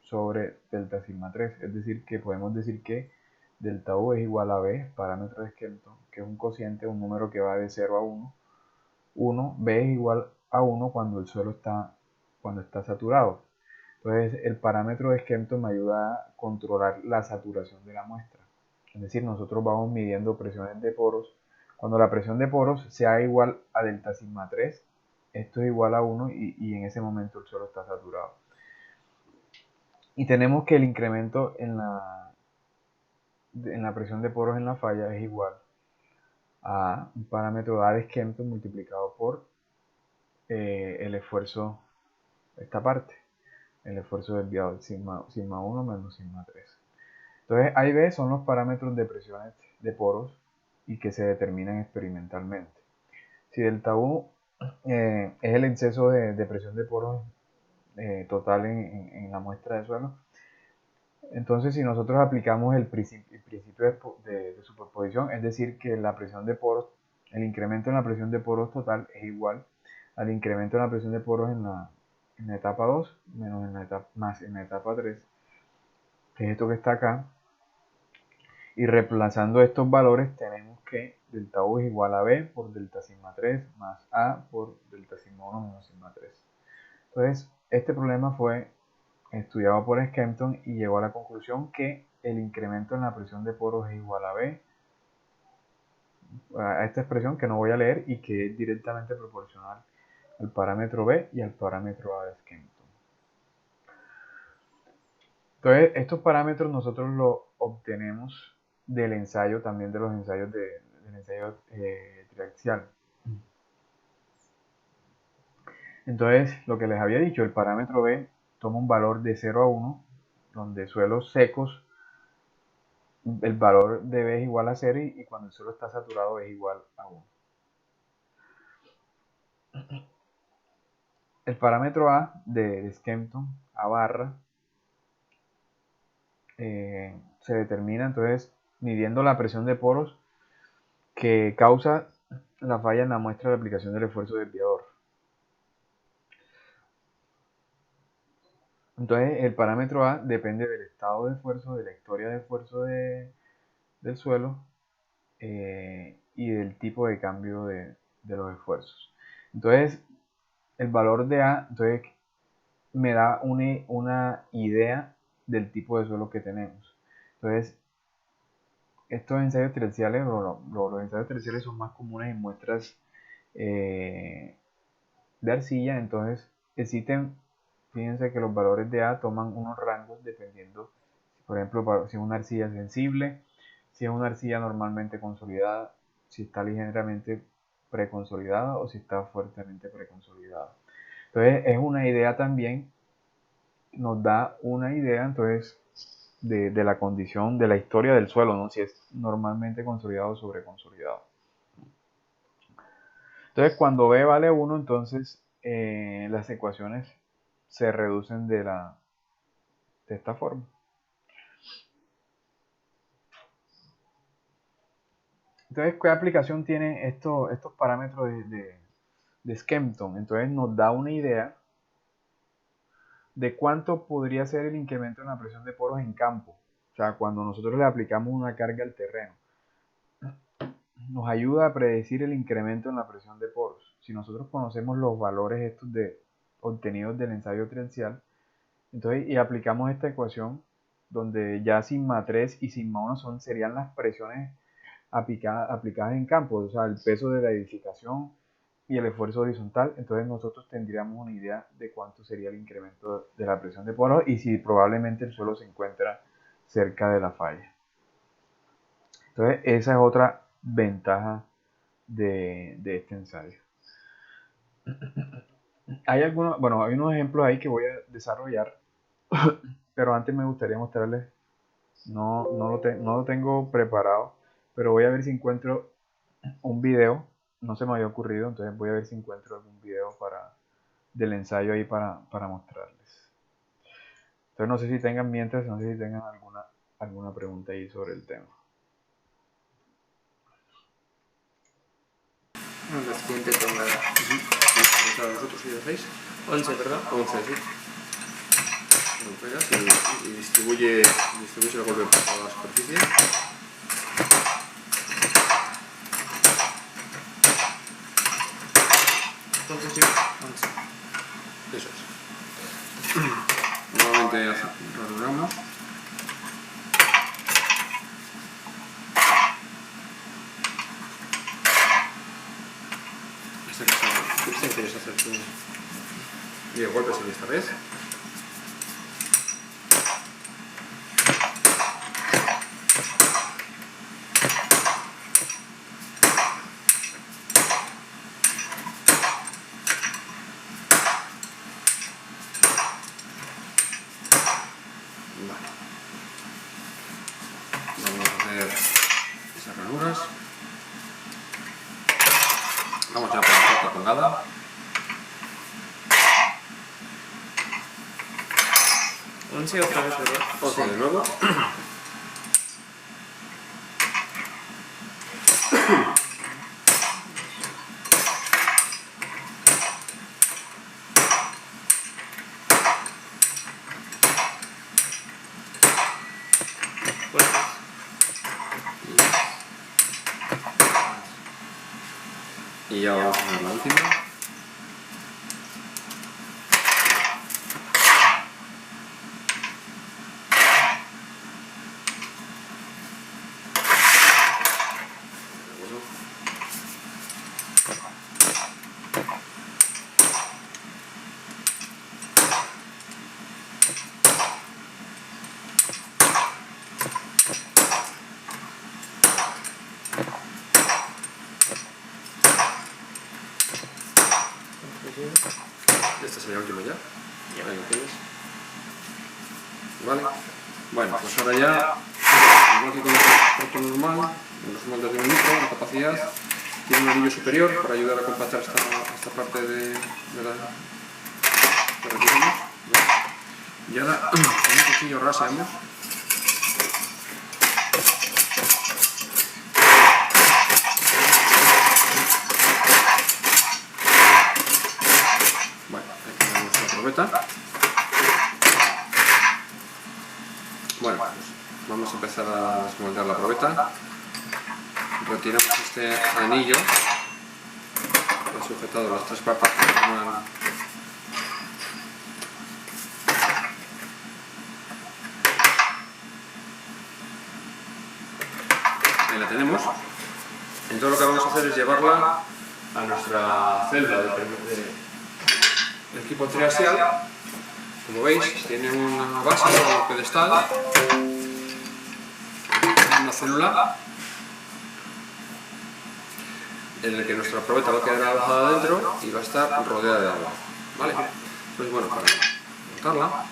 sobre delta sigma 3. Es decir, que podemos decir que delta U es igual a B, parámetro de Skempton, que es un cociente, un número que va de 0 a 1. 1, B es igual a 1 cuando el suelo cuando está saturado. Entonces, el parámetro de Skempton me ayuda a controlar la saturación de la muestra. Es decir, nosotros vamos midiendo presiones de poros. Cuando la presión de poros sea igual a delta sigma 3, esto es igual a 1 y en ese momento el suelo está saturado. Y tenemos que el incremento en la presión de poros en la falla es igual a un parámetro A de Skempton multiplicado por el esfuerzo, esta parte, el esfuerzo desviado, sigma 1 menos sigma 3. Entonces, A y B son los parámetros de presiones de poros y que se determinan experimentalmente. Si delta U es el exceso de presión de poros total en la muestra de suelo, entonces si nosotros aplicamos el principio de superposición, es decir, que la presión de poros, el incremento en la presión de poros total es igual al incremento en la presión de poros en la etapa 2 menos más en la etapa 3, que es esto que está acá. Y reemplazando estos valores tenemos que delta U es igual a B por delta sigma 3 más A por delta sigma 1 menos sigma 3. Entonces, este problema fue estudiado por Skempton y llegó a la conclusión que el incremento en la presión de poros es igual a B, a esta expresión que no voy a leer y que es directamente proporcional al parámetro B y al parámetro A de Skempton. Entonces, estos parámetros nosotros los obtenemos del ensayo, también de los ensayos del ensayo triaxial. Entonces, lo que les había dicho, el parámetro B toma un valor de 0 a 1, donde suelos secos, el valor de B es igual a 0 y cuando el suelo está saturado es igual a 1. El parámetro A de Skempton, A barra, se determina entonces midiendo la presión de poros que causa la falla en la muestra de aplicación del esfuerzo desviador. Entonces, el parámetro A depende del estado de esfuerzo, de la historia de esfuerzo del suelo y del tipo de cambio de los esfuerzos. Entonces, el valor de A me da una idea del tipo de suelo que tenemos. Entonces, estos ensayos terciales, los ensayos terciales son más comunes en muestras de arcilla. Entonces, existen, fíjense que los valores de A toman unos rangos dependiendo, por ejemplo, si es una arcilla sensible, si es una arcilla normalmente consolidada, si está ligeramente preconsolidada o si está fuertemente preconsolidada. Entonces, es una idea también, nos da una idea entonces de la condición, de la historia del suelo, ¿no? Si es normalmente consolidado o sobreconsolidado. Entonces, cuando B vale 1, entonces las ecuaciones se reducen de esta forma. Entonces, ¿qué aplicación tienen estos parámetros de Skempton? Entonces, nos da una idea de cuánto podría ser el incremento en la presión de poros en campo. O sea, cuando nosotros le aplicamos una carga al terreno. Nos ayuda a predecir el incremento en la presión de poros. Si nosotros conocemos los valores estos obtenidos del ensayo trencial, entonces, y aplicamos esta ecuación, donde ya sigma 3 y sigma 1 serían las presiones aplicadas en campo, o sea, el peso de la edificación y el esfuerzo horizontal. Entonces nosotros tendríamos una idea de cuánto sería el incremento de la presión de poros y si probablemente el suelo se encuentra cerca de la falla. Entonces esa es otra ventaja de este ensayo. Hay unos ejemplos ahí que voy a desarrollar, pero antes me gustaría mostrarles, no lo tengo preparado, pero voy a ver si encuentro un video, no se me había ocurrido, entonces voy a ver si encuentro algún video del ensayo ahí para mostrarles. Entonces no sé si tengan mientras, no sé si tengan alguna pregunta ahí sobre el tema. La siguiente tongada. ¿Vosotros si hacéis? 11, ¿verdad? 11, sí. Lo pegas y distribuye el golpe por toda la superficie. Entonces sí, 11. Eso es. Nuevamente ranuramos. Hasta que se quieres hacer tú 10 golpes en esta vez. Vale. Vamos a hacer esas ranuras. Vamos ya por la cuarta tongada. Once otra vez, ¿verdad? 11 de nuevo. Y ya vamos a hacer la última. Esta sería la última ya. Ahí lo tienes. Vale. Bueno, pues ahora ya, igual que con el transporte normal, en los moldes de un litro, la capacidad tiene un anillo superior para ayudar a compactar esta parte de la que retiramos. Y ahora con un cuchillo rasamos. Bueno, aquí tenemos la probeta. Bueno, pues vamos a empezar a desmoldear la probeta. Retiramos este anillo que ha sujetado las tres partes que forman Ahí la tenemos. Entonces lo que vamos a hacer es llevarla a nuestra celda de equipo triaxial. Como veis, tiene una base o pedestal, una célula en el que nuestra probeta va a quedar alojada dentro y va a estar rodeada de agua. ¿Vale? Pues bueno, para montarla,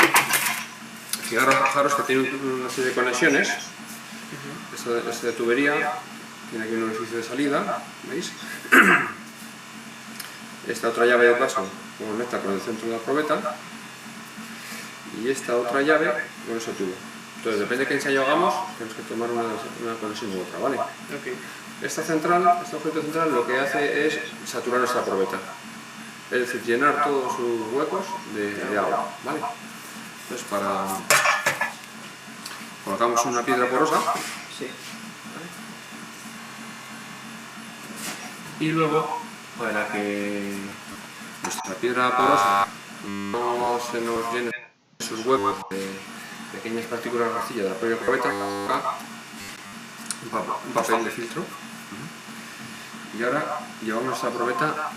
fijaros que tiene una serie de conexiones. Esta de tubería tiene aquí un orificio de salida, ¿veis? Esta otra llave de paso conecta con el centro de la probeta y esta otra llave con ese tubo. Entonces, depende de qué ensayo hagamos, tenemos que tomar una conexión u otra, ¿vale? Okay. Este objeto central lo que hace es saturar nuestra probeta, es decir, llenar todos sus huecos de agua, ¿vale? Entonces, colocamos una piedra porosa. Sí. Y luego, para que nuestra piedra porosa no se nos llene sus huecos de pequeñas partículas de arcilla de la propia probeta, un papel de filtro. Y ahora llevamos nuestra probeta.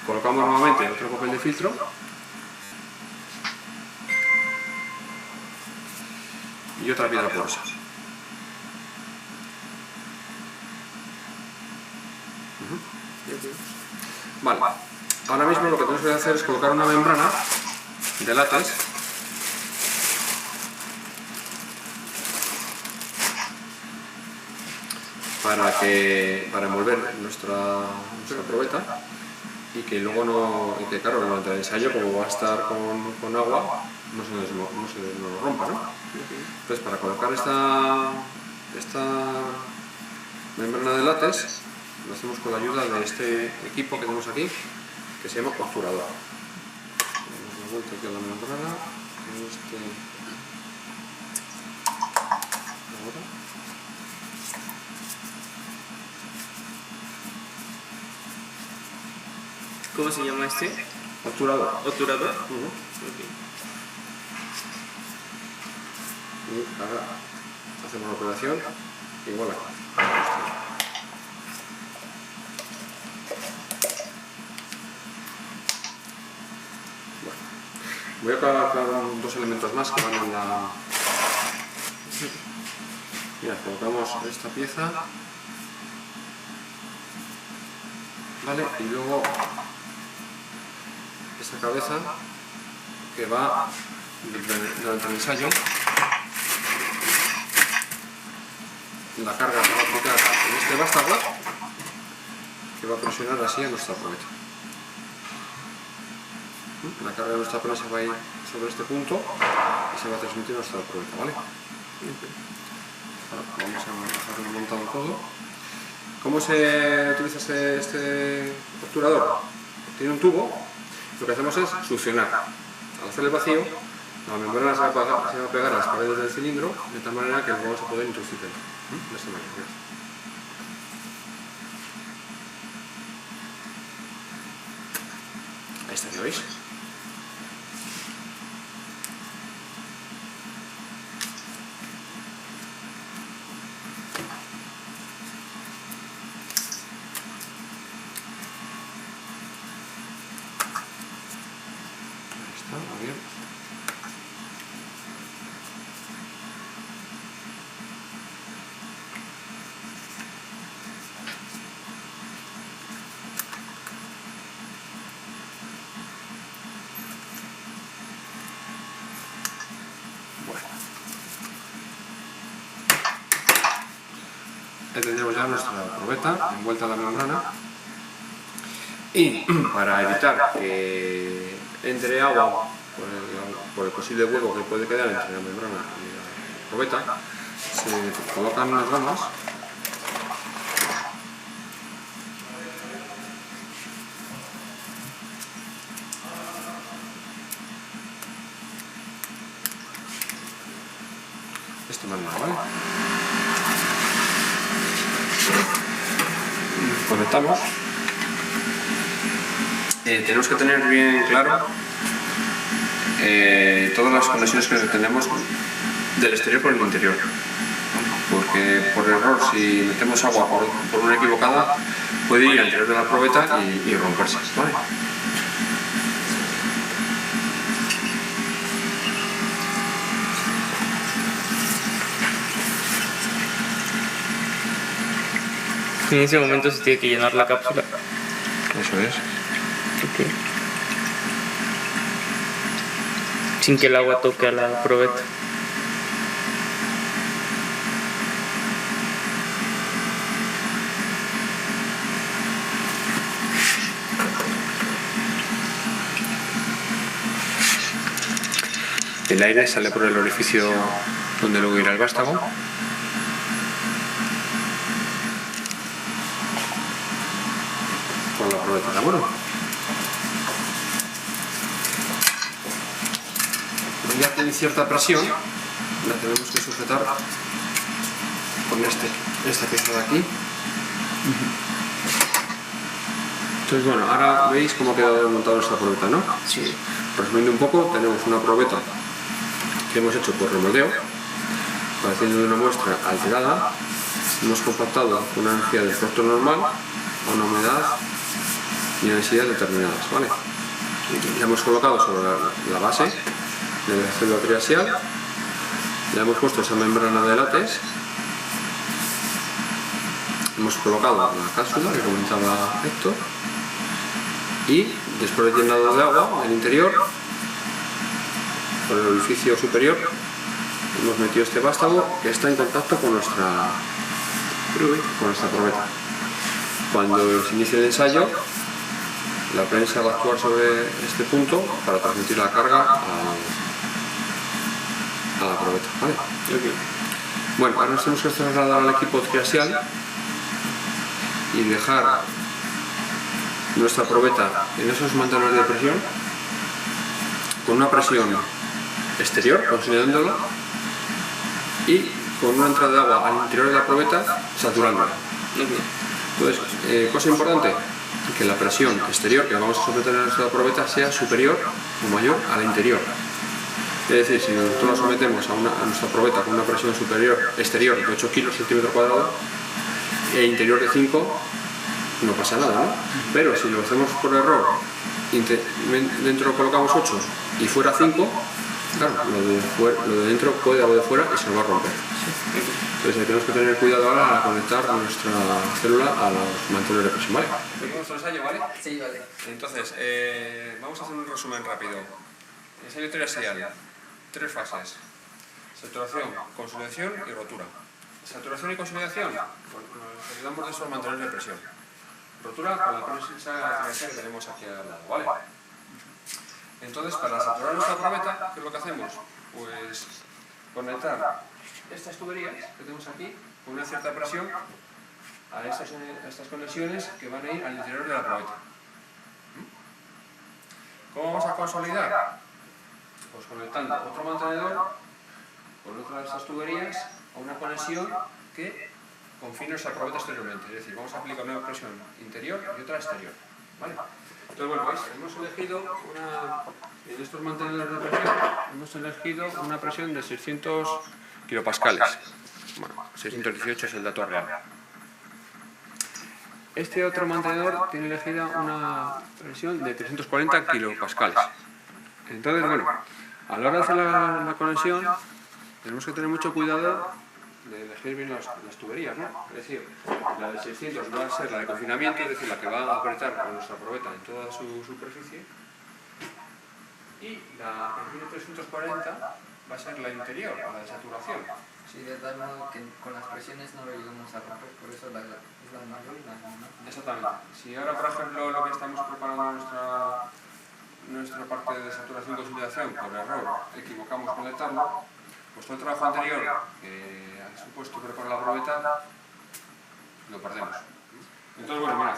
Colocamos nuevamente otro papel de filtro. Y otra piedra porosa. Vale, ahora mismo lo que tenemos que hacer es colocar una membrana de látex para envolver nuestra probeta y que luego claro, durante el ensayo, como va a estar con agua, no se nos rompa, ¿no? Entonces, para colocar esta membrana de látex, lo hacemos con la ayuda de este equipo que tenemos aquí, que se llama obturador. Damos la vuelta aquí a la membrana, ahora. ¿Cómo se llama este? Obturador. ¿Obturador? Okay. Y ahora hacemos la operación igual aquí. Voy a colocar dos elementos más que van en la... Mira, colocamos esta pieza, ¿vale? Y luego esta cabeza que va durante el ensayo. La carga se va a aplicar en este vástago que va a presionar así a nuestra probeta. La carga de nuestra presa va a ir sobre este punto y se va a transmitir a nuestra probeta, ¿vale? Ahora vamos a dejarlo montado todo. ¿Cómo se utiliza este obturador? Tiene un tubo, lo que hacemos es succionar. Al hacer el vacío, la membrana se va a pegar a las paredes del cilindro de tal manera que lo vamos a poder introducir dentro. De esta manera. Ahí está, ¿lo veis? Muy bien. Bueno. Ahí tendremos ya nuestra probeta envuelta en la membrana. Y para evitar que entre agua por el posible hueco que puede quedar entre la membrana y la probeta, se colocan unas gamas de esta manera, ¿vale? Conectamos. Tenemos que tener bien claro todas las conexiones que tenemos del exterior por el interior. Porque por error, si metemos agua por una equivocada, puede ir al interior de la probeta y romperse, ¿vale? En ese momento se tiene que llenar la cápsula. Eso es. Ok. Sin que el agua toque a la probeta. El aire sale por el orificio donde luego irá el vástago. Con la probeta, ¿de acuerdo? Ya tiene cierta presión, la tenemos que sujetar con esta pieza de aquí. Entonces, bueno, ahora veis cómo ha quedado montada nuestra probeta, ¿no? Sí. Resumiendo un poco, tenemos una probeta que hemos hecho por remoldeo, partiendo de una muestra alterada. Hemos compactado con una energía de flujo normal a una humedad y densidad determinadas, ¿vale? La hemos colocado sobre la base del célula triaxial, le hemos puesto esa membrana de látex, hemos colocado la cápsula que comentaba Héctor y después de llenado de agua en el interior, por el orificio superior, hemos metido este vástago que está en contacto con nuestra probeta. Cuando se inicie el ensayo, la prensa va a actuar sobre este punto para transmitir la carga a la probeta, ¿vale? Okay. Bueno, ahora nos tenemos que trasladar al equipo triaxial y dejar nuestra probeta en esos mantenedores de presión con una presión exterior, consolidándola, y con una entrada de agua al interior de la probeta, saturándola. Okay. Entonces, cosa importante, que la presión exterior que vamos a someter a nuestra probeta sea superior o mayor a la interior. Es decir, si nosotros la sometemos a nuestra probeta con una presión exterior de 8 kilos centímetro cuadrado e interior de 5, no pasa nada, ¿no? Pero si lo hacemos por error, dentro colocamos 8 y fuera 5, claro, lo de dentro puede a lo de fuera y se nos va a romper. Entonces tenemos que tener cuidado ahora al conectar nuestra célula a los mantenedores de presión, ¿vale? ¿Seguimos nuestro ensayo, vale? Sí, vale. Entonces, vamos a hacer un resumen rápido. Ensayo triaxial, 3 fases: saturación, consolidación y rotura. Saturación y consolidación, pues, nos ayudamos de esos mantenedores de presión. Rotura con la prensa triaxial que tenemos aquí al lado, ¿vale? Entonces, para saturar nuestra probeta, ¿qué es lo que hacemos? Pues conectar estas tuberías que tenemos aquí con una cierta presión a estas conexiones que van a ir al interior de la probeta. ¿Cómo vamos a consolidar? Pues conectando otro mantenedor con otra de estas tuberías a una conexión que confine nuestra probeta exteriormente. Es decir, vamos a aplicar una presión interior y otra exterior, ¿vale? Entonces, bueno, ¿veis? Hemos elegido en estos mantenedores de presión, hemos elegido una presión de 600 kilopascales. Bueno, 618 es el dato real. Este otro mantenedor tiene elegida una presión de 340 kilopascales. Entonces, bueno, a la hora de hacer la conexión, tenemos que tener mucho cuidado de elegir bien las tuberías, ¿no? Es decir, la de 600 va a ser la de confinamiento, es decir, la que va a apretar a nuestra probeta en toda su superficie, y la de 340 va a ser la interior, la de saturación. Sí, de tal modo que con las presiones no lo llegamos a romper, por eso es la mayor y la menor. Exactamente. Si ahora, por ejemplo, lo que estamos preparando nuestra parte de saturación y consolidación, por error, equivocamos conectarlo, pues todo el trabajo anterior que ha supuesto preparar la probeta, lo perdemos. Entonces, bueno, mirad.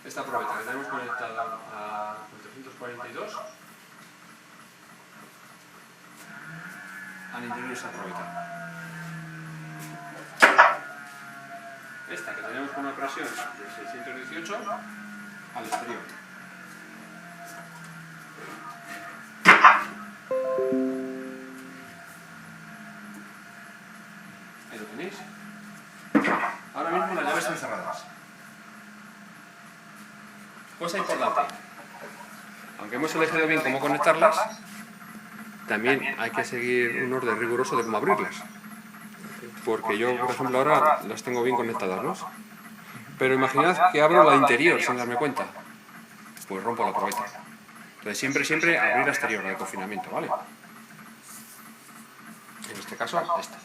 Esta probeta que tenemos conectada a 342 al interior de esa probeta. Esta que tenemos con una presión de 618 al exterior. ¿Veis? Ahora mismo las llaves están cerradas. Cosa importante. Aunque hemos elegido bien cómo conectarlas, también hay que seguir un orden riguroso de cómo abrirlas. Porque yo, por ejemplo, ahora las tengo bien conectadas, ¿no? Pero imaginad que abro la interior sin darme cuenta. Pues rompo la probeta. Entonces siempre abrir la exterior, la de confinamiento, ¿vale? En este caso, esta.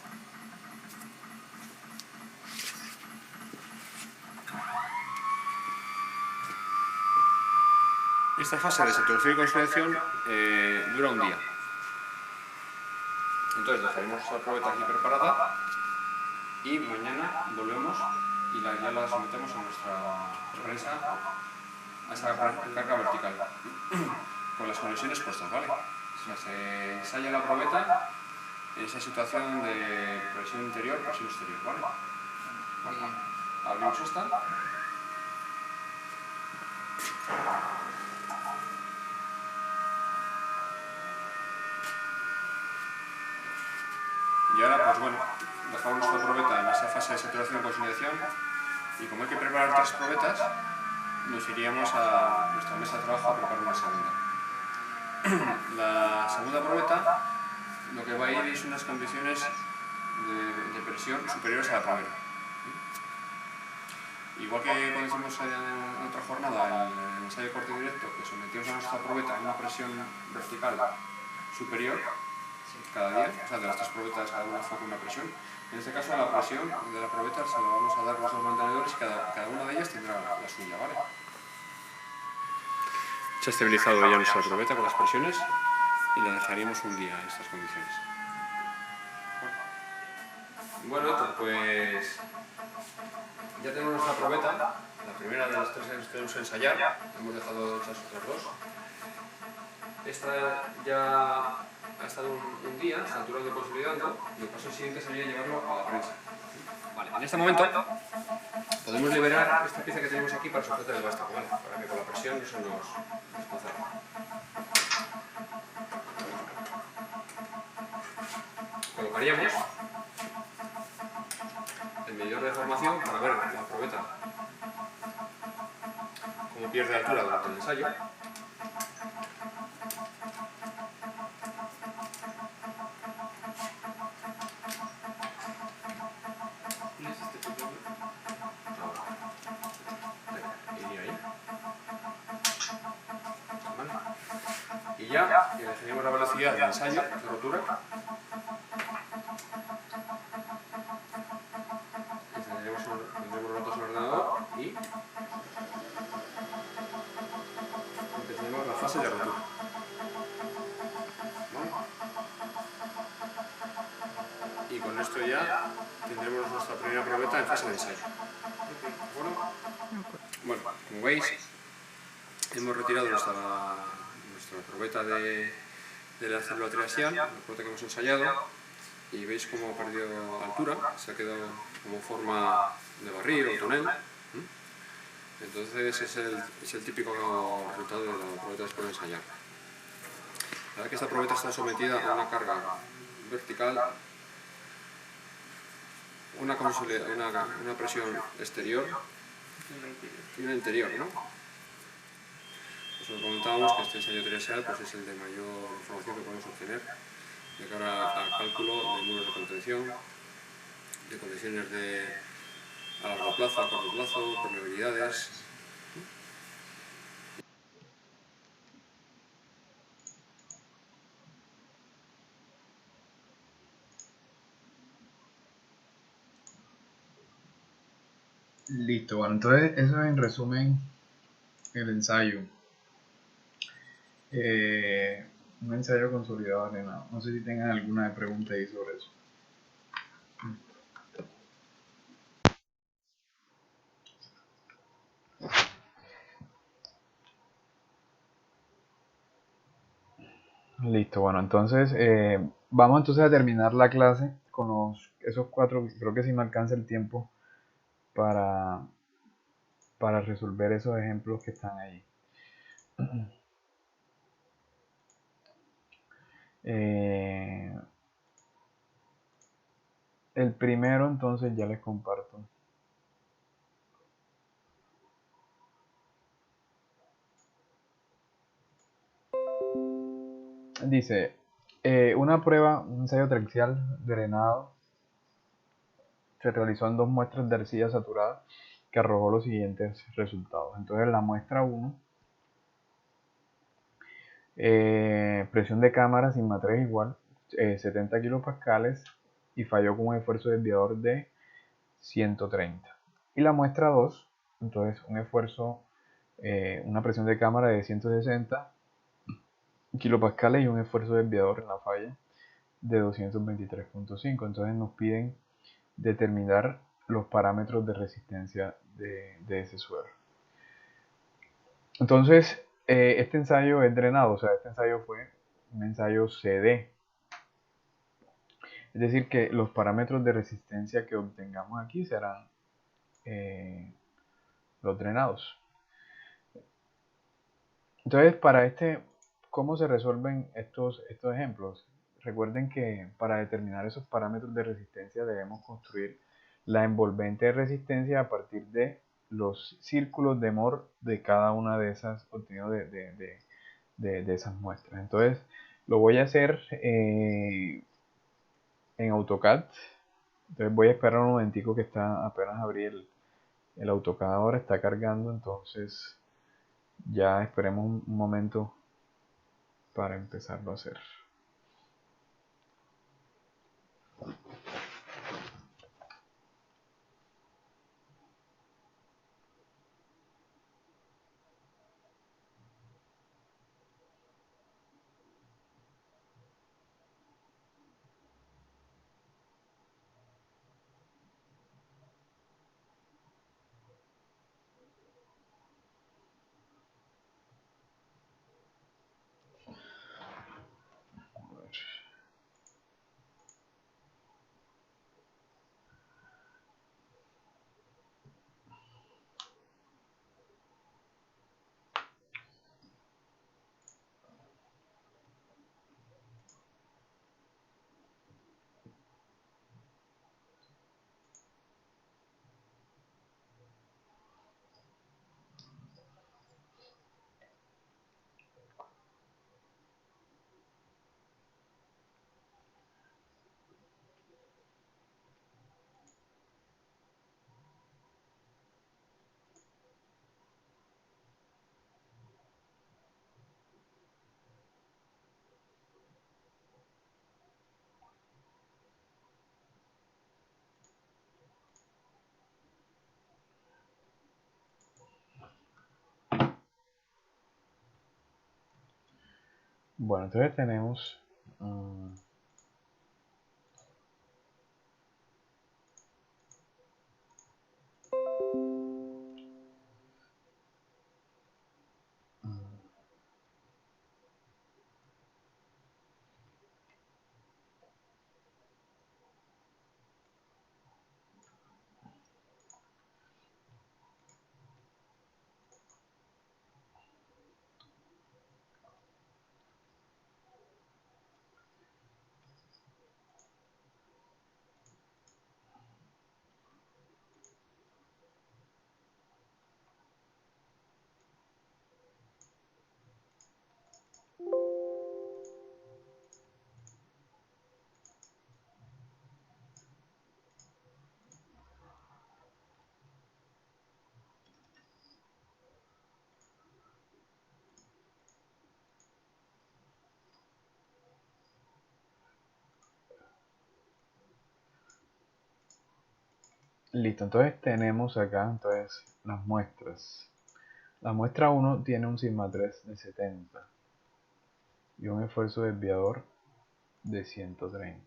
Esta fase de saturación y consolidación dura un día. Entonces dejaremos esta probeta aquí preparada y mañana volvemos y ya la sometemos a nuestra prensa, a esa carga vertical, con las conexiones puestas, ¿vale? O sea, se ensaya la probeta en esa situación de presión interior, presión exterior, ¿vale? Bueno, abrimos esta. Y ahora, pues bueno, dejamos nuestra probeta en esa fase de saturación y consolidación y como hay que preparar 3 probetas, nos iríamos a nuestra mesa de trabajo a preparar una segunda. La segunda probeta lo que va a ir es unas condiciones de presión superiores a la primera. Igual que cuando hicimos en otra jornada el ensayo de corte directo, que sometimos a nuestra probeta a una presión vertical superior cada día, o sea, de las 3 probetas cada una fue con una presión. En este caso la presión de la probeta se la vamos a dar a los 2 mantenedores y cada una de ellas tendrá la suya, ¿vale? Se ha estabilizado ya nuestra probeta con las presiones y la dejaríamos un día en estas condiciones. Bueno, pues ya tenemos nuestra probeta, la primera de las 3 que tenemos que ensayar, hemos dejado hechas otras 2. Esta ya ha estado un día saturando y consolidando y el paso siguiente sería llevarlo a la prensa. Vale, en este momento podemos liberar esta pieza que tenemos aquí para sujetar el vástago, ¿vale? Para que con la presión eso nos conceda. Colocaríamos el medidor de deformación para ver la probeta cómo pierde altura durante el ensayo. Iría ahí. ¿Vale? Y ya definimos la velocidad del ensayo de rotura. Tendremos los datos en el ordenador y empezaremos la fase de rotura. ¿Vale? Y con esto ya tendremos nuestra primera probeta en fase de ensayo. Bueno, como veis, hemos retirado nuestra probeta de la célula triaxial, la probeta que hemos ensayado, y veis cómo ha perdido altura, se ha quedado como forma de barril o tonel. Entonces es el típico resultado de la probeta después de ensayar. La verdad que esta probeta está sometida a una carga vertical, una presión exterior y una interior, ¿no? Pues os comentábamos que este ensayo triaxial pues es el de mayor información que podemos obtener de cara al cálculo de muros de contención, de condiciones a largo plazo, a corto plazo, permeabilidades. Listo, bueno, entonces eso es en resumen el ensayo. Un ensayo consolidado ordenado. No sé si tengan alguna pregunta ahí sobre eso. Listo, bueno, entonces vamos entonces a terminar la clase con esos 4, creo que sí me alcanza el tiempo para, para resolver esos ejemplos que están ahí. El primero entonces ya les comparto. Dice, una prueba, un ensayo traxial drenado se realizó en 2 muestras de arcilla saturada que arrojó los siguientes resultados. Entonces la muestra 1, presión de cámara sigma 3 igual 70 kilopascales y falló con un esfuerzo desviador de 130. Y la muestra 2, entonces un esfuerzo, una presión de cámara de 160 kilopascales y un esfuerzo desviador en la falla de 223.5. Entonces nos piden determinar los parámetros de resistencia de ese suelo. Entonces, este ensayo es drenado, o sea, este ensayo fue un ensayo CD. Es decir, que los parámetros de resistencia que obtengamos aquí serán los drenados. Entonces, ¿cómo se resuelven estos ejemplos? Recuerden que para determinar esos parámetros de resistencia debemos construir la envolvente de resistencia a partir de los círculos de Moore de cada una de esas obtenidos de esas muestras. Entonces, lo voy a hacer en AutoCAD. Entonces voy a esperar un momentico que apenas abrí el AutoCAD ahora, está cargando, entonces ya esperemos un momento para empezarlo a hacer. A ver. Bueno, entonces tenemos listo, entonces tenemos acá las muestras. La muestra 1 tiene un sigma 3 de 70 y un esfuerzo desviador de 130.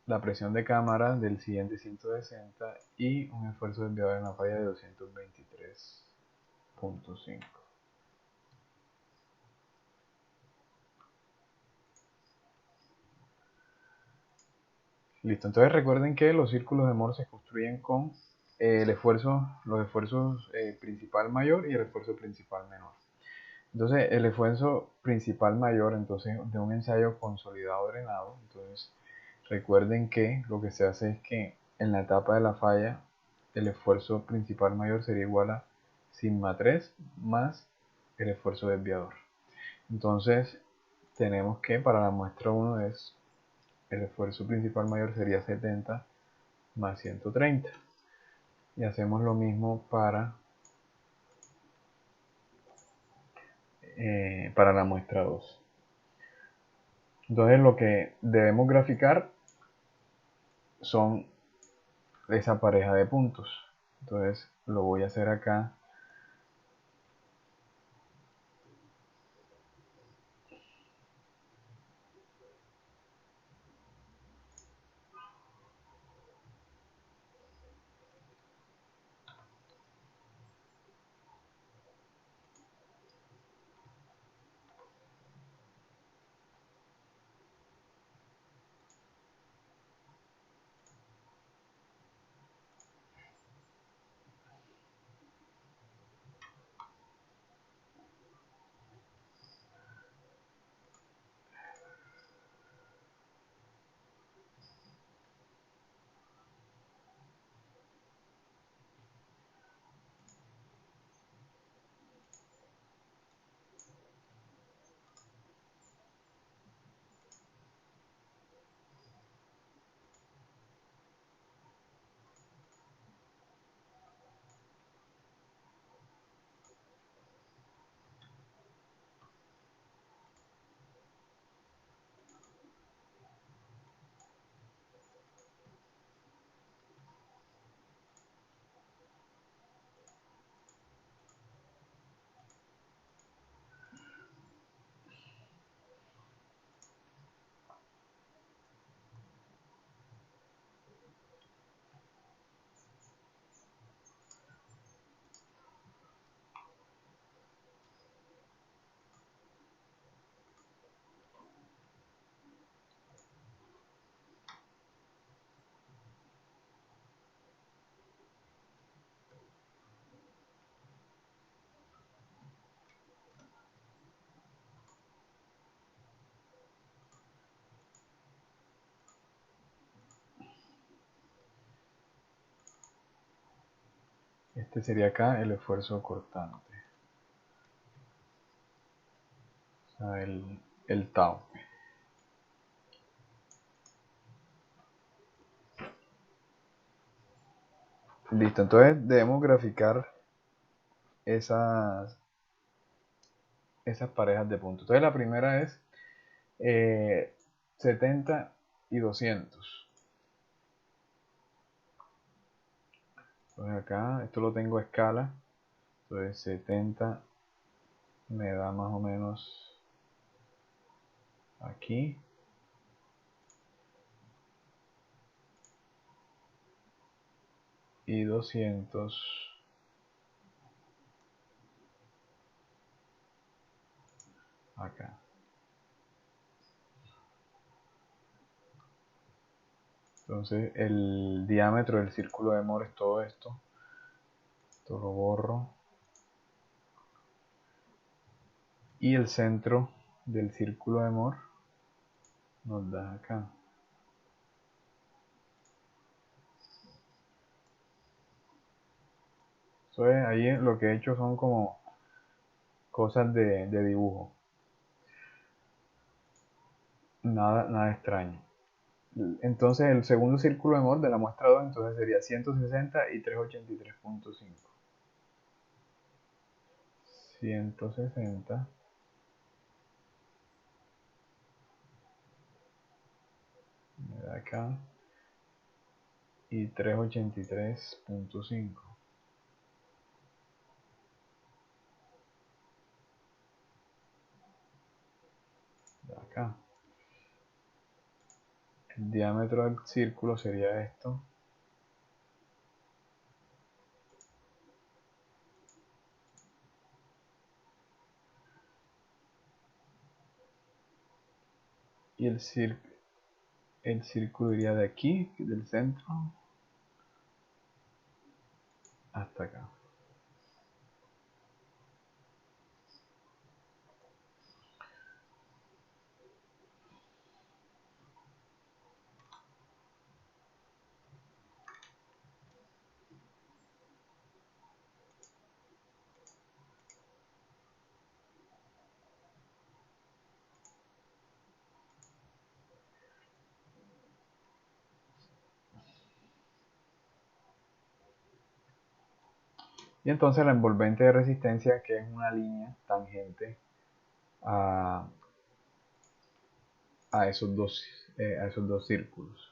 La presión de cámara del siguiente 160 y un esfuerzo desviador en la falla de 223.5. Listo, entonces recuerden que los círculos de Moore se construyen con los esfuerzos principal mayor y el esfuerzo principal menor. Entonces, el esfuerzo principal mayor, entonces, de un ensayo consolidado drenado, entonces, recuerden que lo que se hace es que en la etapa de la falla el esfuerzo principal mayor sería igual a sigma 3 más el esfuerzo desviador. Entonces tenemos que para la muestra 1 es el esfuerzo principal mayor sería 70 más 130. Y hacemos lo mismo para la muestra 2. Entonces lo que debemos graficar son esa pareja de puntos. Entonces lo voy a hacer acá. Este sería acá el esfuerzo cortante. O sea, el tau. Listo, entonces debemos graficar esas parejas de puntos. Entonces la primera es 70 y 200. Entonces acá, esto lo tengo a escala. Entonces 70 me da más o menos aquí. Y 200 acá. Entonces el diámetro del círculo de Moore es todo esto. Esto lo borro. Y el centro del círculo de Moore nos da acá. Entonces ahí lo que he hecho son como cosas de dibujo. Nada extraño. Entonces el segundo círculo de Moore de la muestra 2 entonces sería 160 y 383.5. 160 me da acá y 383.5 de acá. El diámetro del círculo sería esto. Y el círculo iría de aquí, del centro, hasta acá. Y entonces la envolvente de resistencia, que es una línea tangente a, a esos dos círculos.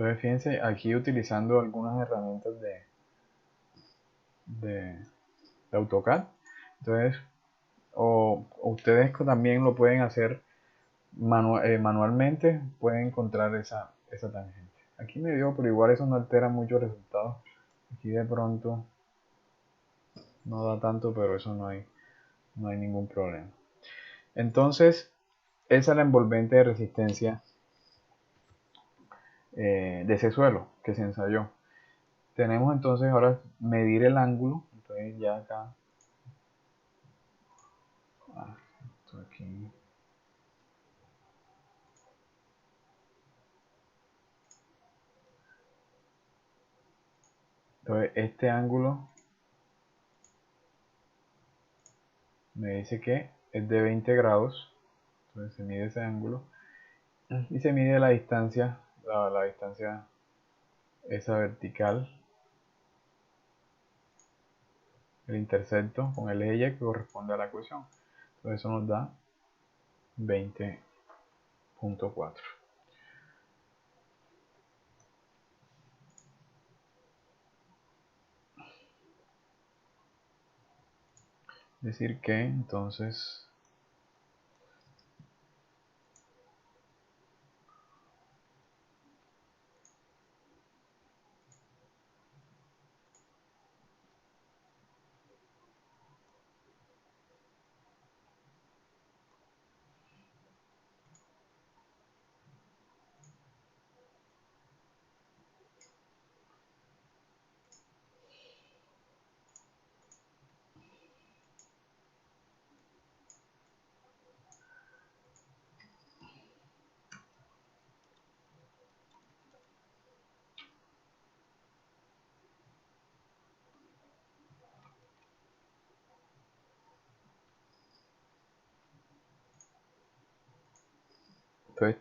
Entonces fíjense aquí utilizando algunas herramientas de, de AutoCAD. Entonces, o ustedes también lo pueden hacer manualmente, pueden encontrar esa tangente. Aquí me dio, pero igual eso no altera mucho el resultado. Aquí de pronto no da tanto, pero eso no hay ningún problema. Entonces, esa es la envolvente de resistencia de ese suelo que se ensayó. Tenemos entonces ahora medir el ángulo. Entonces ya acá. Esto aquí. Entonces este ángulo me dice que es de 20 grados. Entonces se mide ese ángulo. Y se mide la distancia, la distancia esa vertical, el intercepto con el eje Y que corresponde a la ecuación. Entonces eso nos da 20.4. Es decir que entonces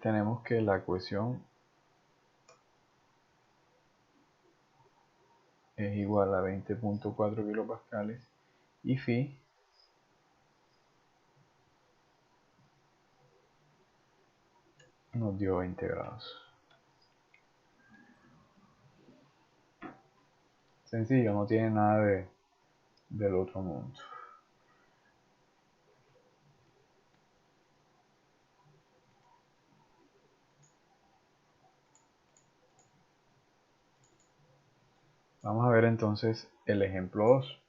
tenemos que la ecuación es igual a 20.4 kilopascales y phi nos dio 20 grados. Sencillo, no tiene nada del otro mundo. Vamos a ver entonces el ejemplo 2.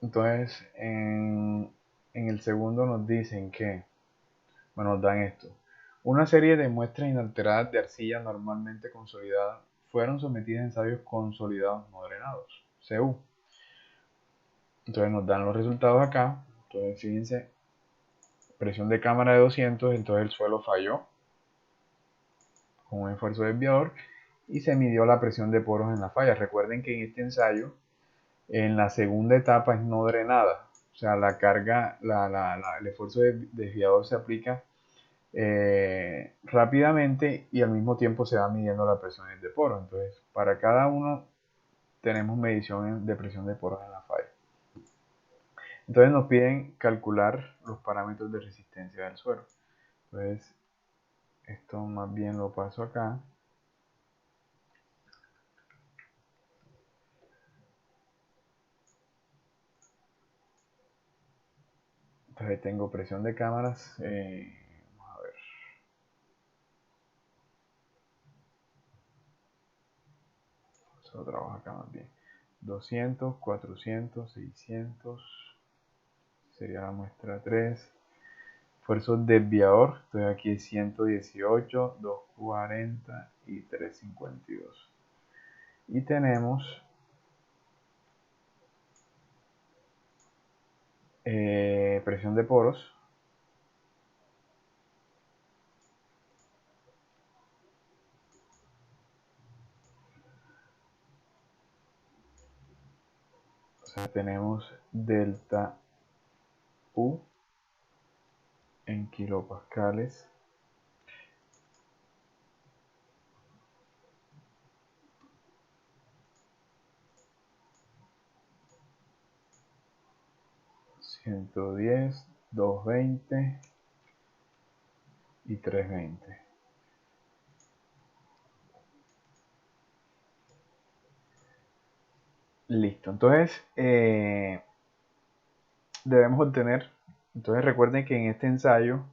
Entonces, en el segundo nos dicen que, bueno, nos dan esto. Una serie de muestras inalteradas de arcilla normalmente consolidada fueron sometidas a ensayos consolidados no drenados, CU. Entonces nos dan los resultados acá. Entonces, fíjense, presión de cámara de 200, entonces el suelo falló con un esfuerzo desviador y se midió la presión de poros en la falla. Recuerden que en este ensayo, en la segunda etapa es no drenada. O sea, la carga, el esfuerzo desviador se aplica rápidamente y al mismo tiempo se va midiendo la presión de poros. Entonces, para cada uno tenemos medición de presión de poros en la falla. Entonces nos piden calcular los parámetros de resistencia del suelo. Entonces, esto más bien lo paso acá. Entonces tengo presión de cámaras. Vamos a ver. Eso trabaja acá más bien. 200, 400, 600. Sería la muestra 3. Esfuerzo desviador. Estoy aquí 118, 240 y 352. Y tenemos presión de poros. O sea, tenemos delta U en kilopascales. $110, $220 y $320. Listo, entonces debemos obtener, entonces recuerden que en este ensayo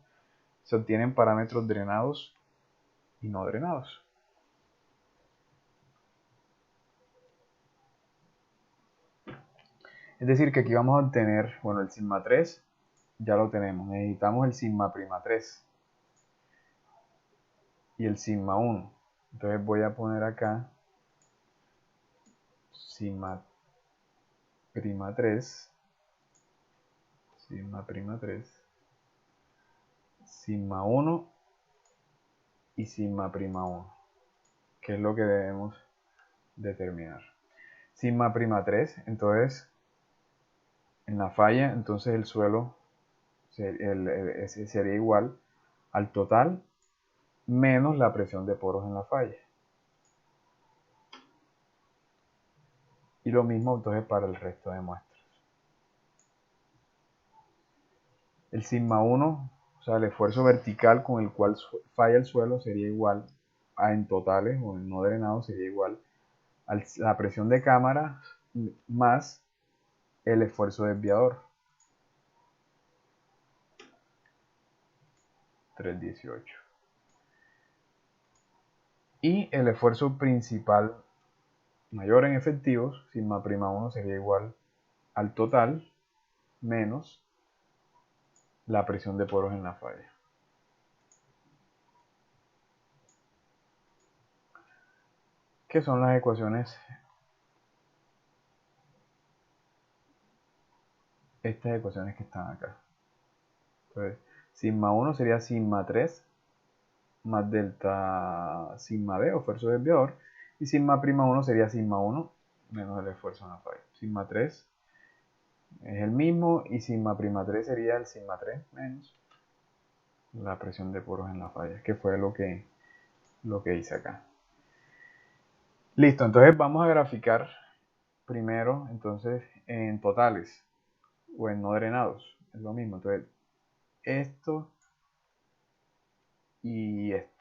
se obtienen parámetros drenados y no drenados. Es decir, que aquí vamos a obtener, bueno, el sigma 3 ya lo tenemos, necesitamos el sigma prima 3 y el sigma 1. Entonces voy a poner acá sigma prima 3, sigma prima 3, sigma 1 y sigma prima 1, que es lo que debemos determinar. Sigma prima 3, entonces en la falla, entonces el suelo sería igual al total menos la presión de poros en la falla. Y lo mismo entonces para el resto de muestras. El sigma 1, o sea, el esfuerzo vertical con el cual falla el suelo sería igual a en totales o en no drenados sería igual a la presión de cámara más el esfuerzo desviador. 318. Y el esfuerzo principal mayor en efectivos, sigma prima 1 sería igual al total menos la presión de poros en la falla. ¿Qué son las ecuaciones? Estas ecuaciones que están acá. Entonces, sigma 1 sería sigma 3 más delta sigma b o esfuerzo desviador. Y sigma prima 1 sería sigma 1 menos el esfuerzo en la falla. Sigma 3 es el mismo y sigma prima 3 sería el sigma 3 menos la presión de poros en la falla, que fue lo que hice acá. Listo, entonces vamos a graficar primero entonces en totales o en no drenados. Es lo mismo. Entonces, esto y esto.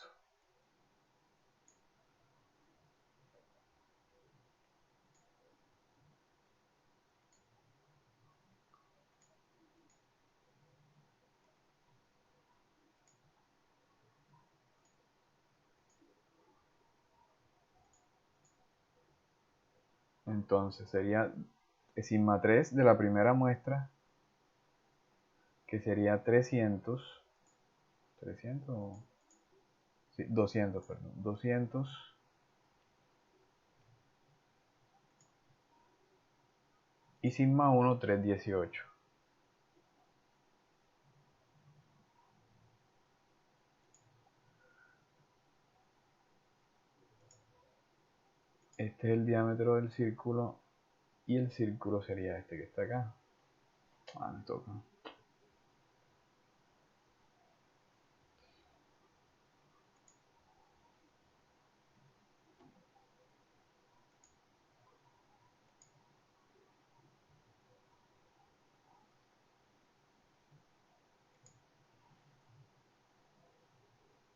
Entonces sería sigma 3 de la primera muestra, que sería 300, sí, 200, perdón, 200 y sigma 1, 318. Este es el diámetro del círculo y el círculo sería este que está acá. Me toca.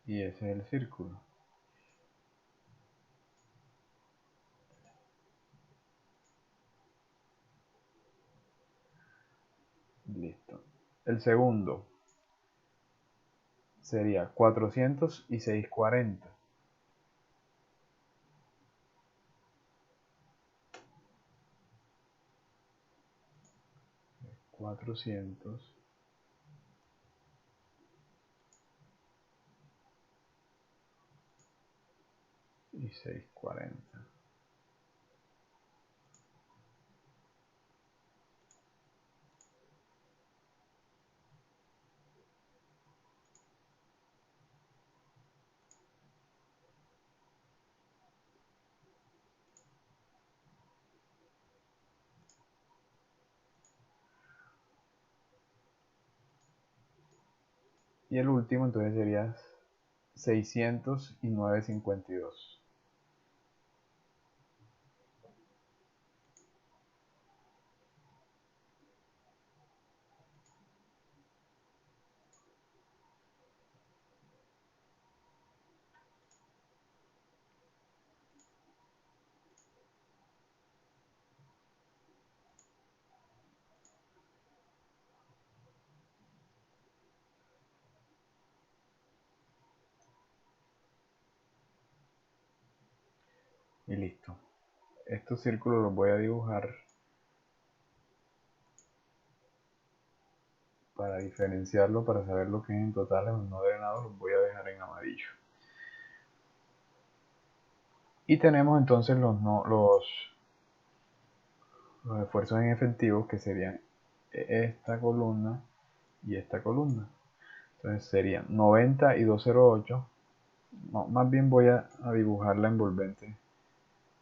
Y ese es el círculo. Listo. El segundo sería 400 y 640. 400 y 640. Y el último entonces sería 600 y 952. Y listo. Estos círculos los voy a dibujar para diferenciarlo, para saber lo que es en total en no drenado, los voy a dejar en amarillo. Y tenemos entonces los esfuerzos en efectivos, que serían esta columna y esta columna. Entonces serían 90 y 208. No, más bien voy a dibujar la envolvente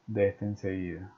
de este enseguida.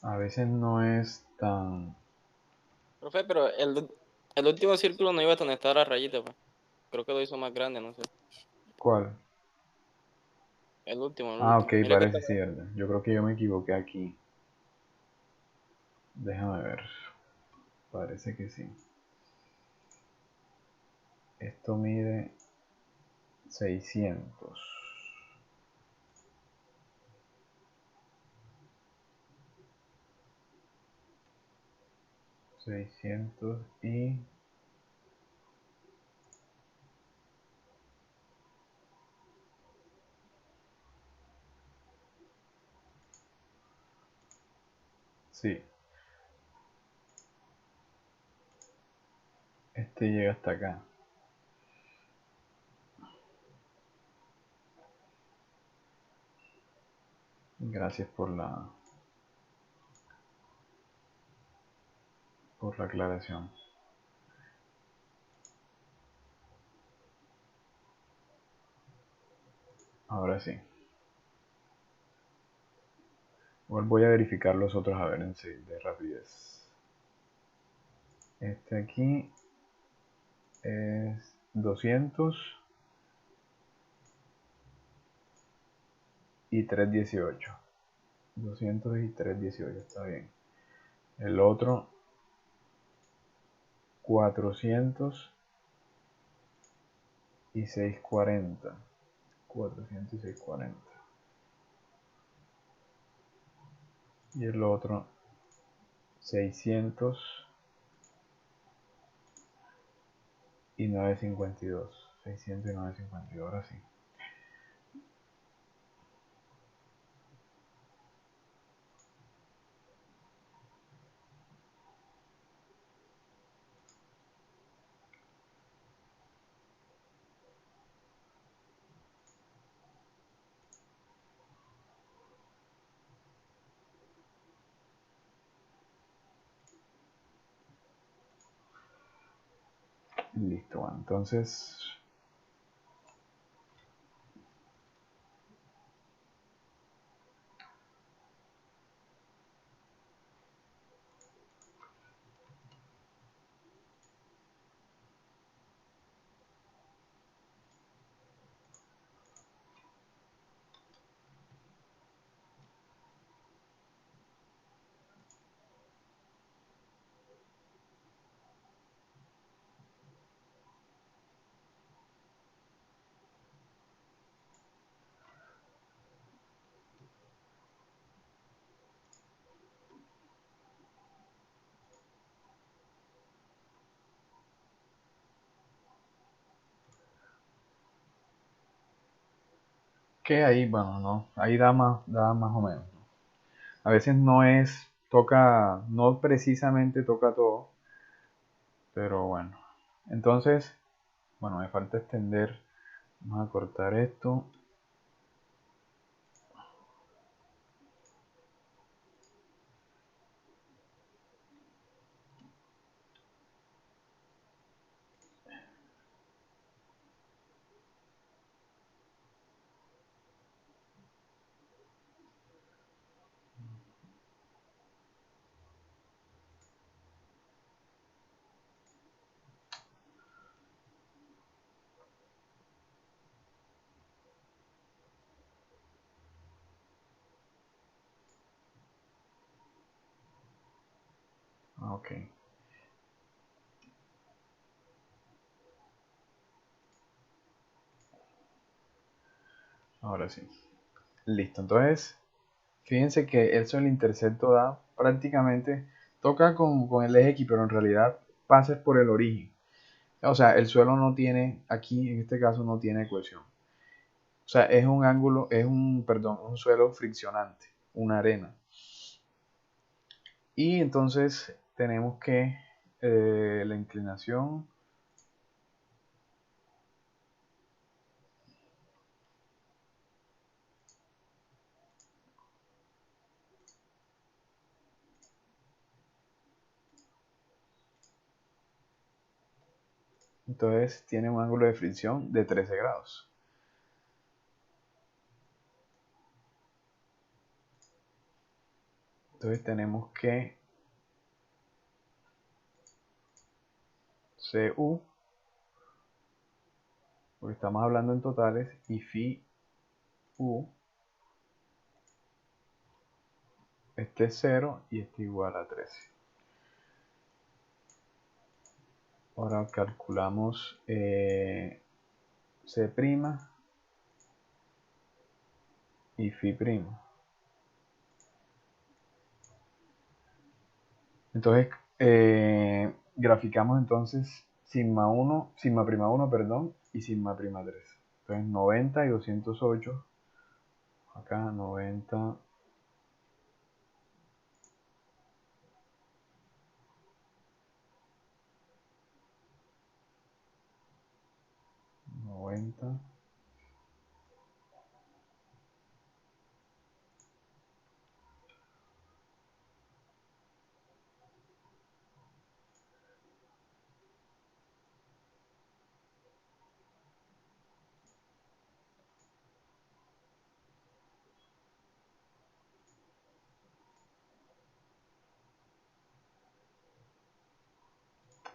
A veces no es tan... Profe, pero el último círculo no iba a donde estaba la rayita, pues. Creo que lo hizo más grande, no sé. ¿Cuál? El último, el Ah, ok, último. Mira que está. parece cierto. Yo creo que yo me equivoqué aquí. Déjame ver. Parece que sí. Esto mide 600. 600 y... Sí, este llega hasta acá. Gracias por la aclaración. Ahora sí. Igual voy a verificar los otros a ver en sí, de rapidez. Este aquí es 200 y 318. 200 y 318, está bien. El otro 400 y 640. 400 y 640. Y el otro 600 y 952. 600 y 952, ahora sí. Listo, bueno, entonces que ahí, bueno, no, ahí da más o menos, ¿no? A veces no es, toca, no precisamente toca todo, pero bueno. Entonces, bueno, me falta extender, vamos a cortar esto. Ok, ahora sí. Listo, entonces, fíjense que eso el intercepto da prácticamente, toca con el eje X, pero en realidad pasa por el origen. O sea, el suelo no tiene, aquí en este caso no tiene cohesión. O sea, es un ángulo, perdón, un suelo friccionante, una arena. Y entonces tenemos que la inclinación, entonces tiene un ángulo de fricción de 13 grados. Entonces tenemos que CU, porque estamos hablando en totales, y phi U, este es 0 y este igual a 13. Ahora calculamos C' y phi'. Entonces, graficamos entonces sigma 1, sigma prima 1, perdón, y sigma prima 3. Entonces 90 y 208, acá 90, 90.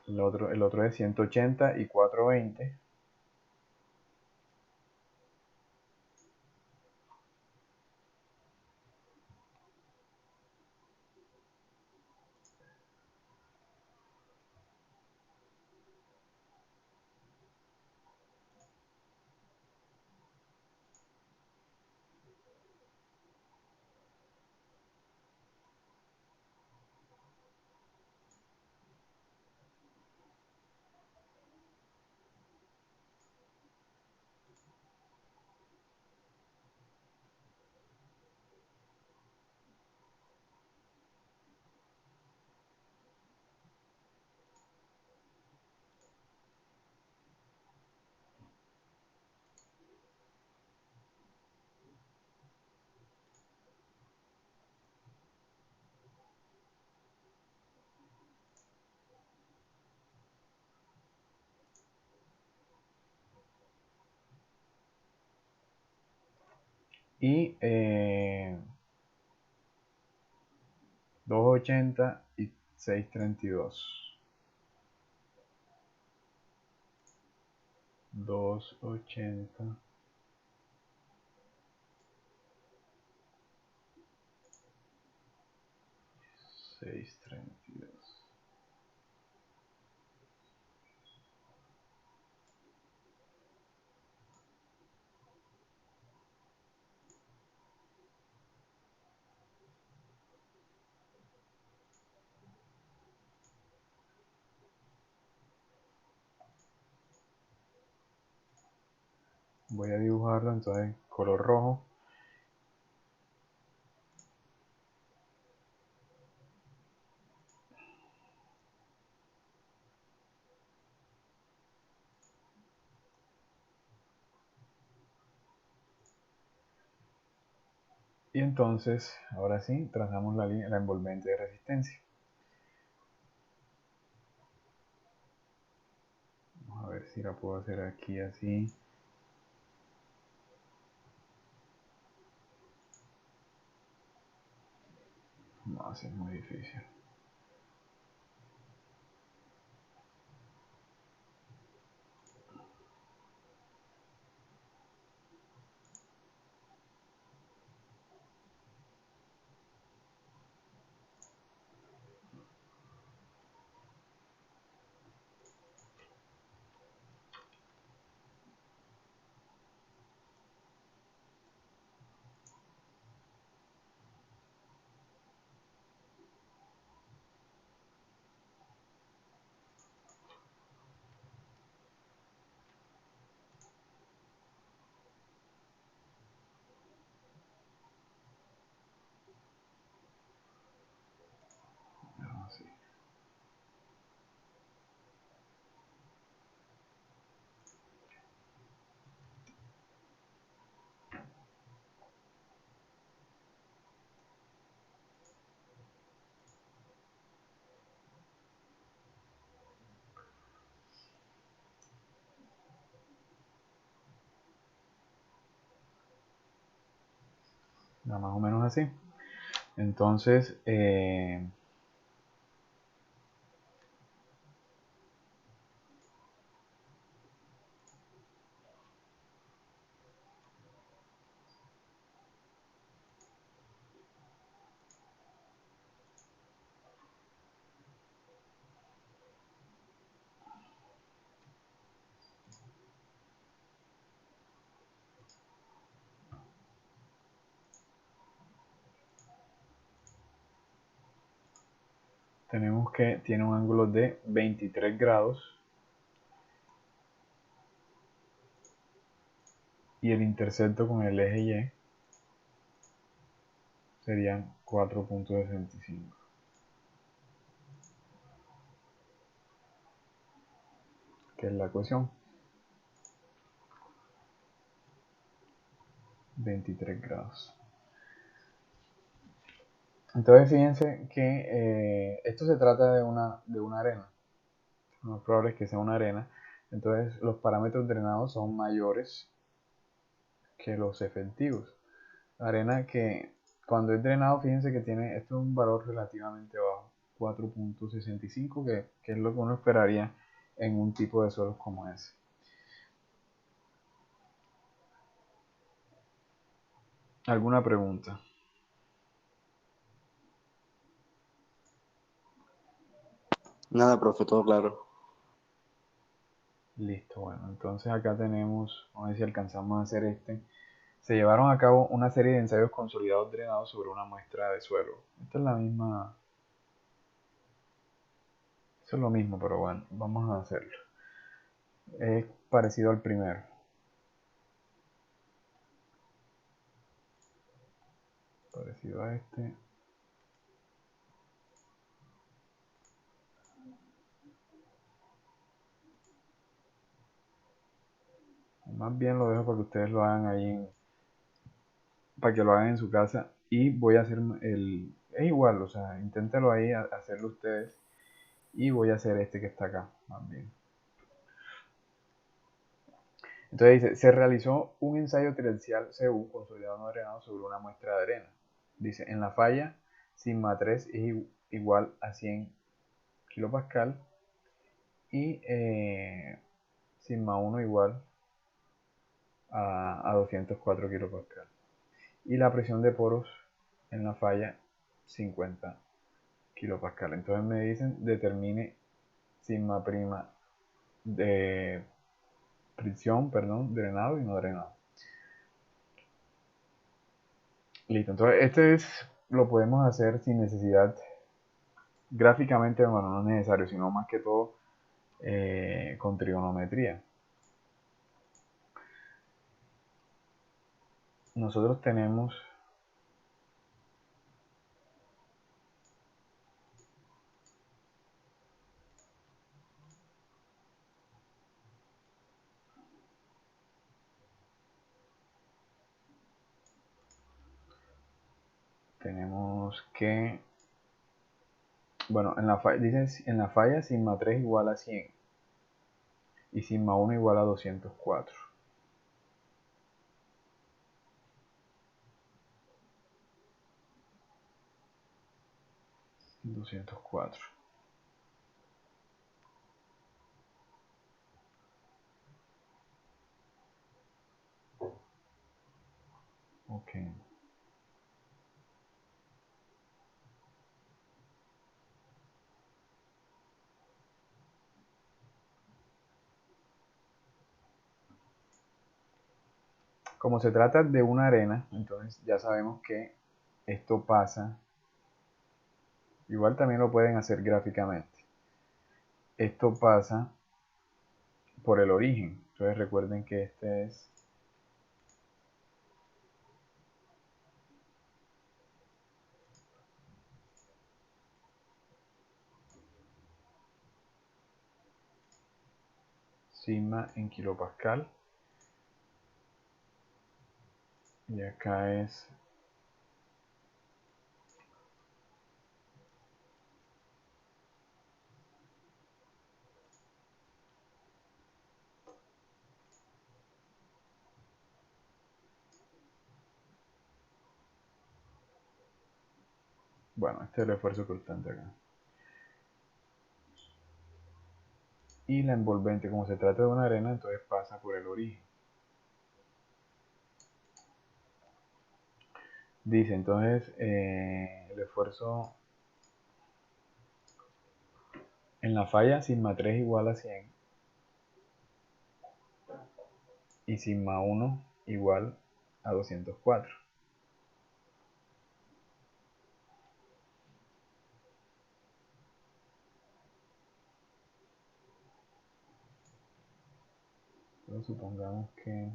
El otro es 180 y 420. y 280 y 632. 280 632. Voy a dibujarlo entonces color rojo. Y entonces, ahora sí, trazamos la envolvente de resistencia. Vamos a ver si la puedo hacer aquí así. No, así es muy difícil. Así. Más o menos así. Entonces, tenemos que tiene un ángulo de 23 grados y el intercepto con el eje Y serían 4.65, que es la ecuación. 23 grados. Entonces fíjense que esto se trata de una arena. Lo más probable es que sea una arena. Entonces los parámetros drenados son mayores que los efectivos. La arena que cuando es drenado, fíjense que tiene, esto es un valor relativamente bajo, 4.65, que es lo que uno esperaría en un tipo de suelos como ese. ¿Alguna pregunta? Nada, profe, todo claro. Listo, bueno, entonces acá tenemos, vamos a ver si alcanzamos a hacer este. Se llevaron a cabo una serie de ensayos consolidados drenados sobre una muestra de suelo. Esta es la misma, eso es lo mismo, pero bueno, vamos a hacerlo. Es parecido al primero. Parecido a este. Más bien lo dejo para que ustedes lo hagan ahí, para que lo hagan en su casa. Y voy a hacer es igual, o sea, inténtelo ahí, hacerlo ustedes. Y voy a hacer este que está acá, más bien. Entonces dice, se realizó un ensayo triaxial CU consolidado no drenado sobre una muestra de arena. Dice, en la falla, sigma 3 es igual a 100 kilopascal y sigma 1 igual a 204 kilopascal. Y la presión de poros en la falla, 50 kilopascal. Entonces me dicen, determine sigma prima de fricción, perdón, drenado y no drenado. Listo, entonces lo podemos hacer sin necesidad, gráficamente, bueno, no es necesario, sino más que todo con trigonometría. Nosotros tenemos que, bueno, dice en la falla sigma 3 igual a 100 y sigma 1 igual a 204. 204. Ok. Como se trata de una arena, entonces ya sabemos que esto pasa. Igual también lo pueden hacer gráficamente. Esto pasa por el origen. Entonces recuerden que este es sigma en kilopascal. Y acá es bueno, este es el esfuerzo constante acá. Y la envolvente, como se trata de una arena, entonces pasa por el origen. Dice entonces el esfuerzo en la falla sigma 3 igual a 100 y sigma 1 igual a 204. Pero supongamos que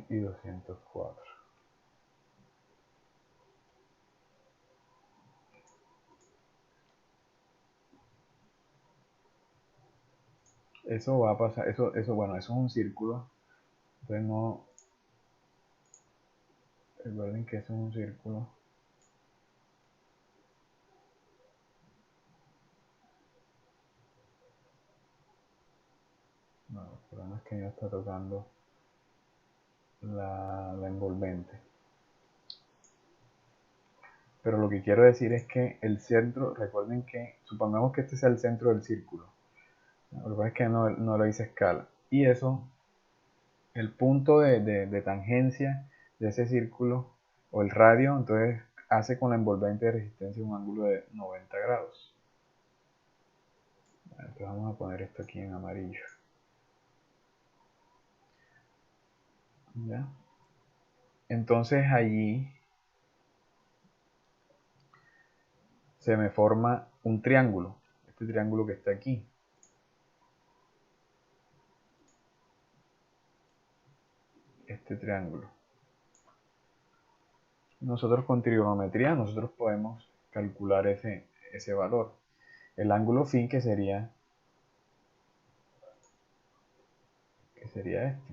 y 204. Eso va a pasar, bueno, eso es un círculo. Entonces no, recuerden que eso es un círculo. No, el problema es que no está tocando la envolvente. Pero lo que quiero decir es que el centro, recuerden que, supongamos que este sea el centro del círculo. Lo que pasa es que no lo hice escala. Y eso, el punto de tangencia de ese círculo, o el radio, entonces hace con la envolvente de resistencia un ángulo de 90 grados. Entonces vamos a poner esto aquí en amarillo. ¿Ya? Entonces allí se me forma un triángulo. Este triángulo que está aquí. Este triángulo. Nosotros con trigonometría podemos calcular ese valor. El ángulo phi, que sería sería este.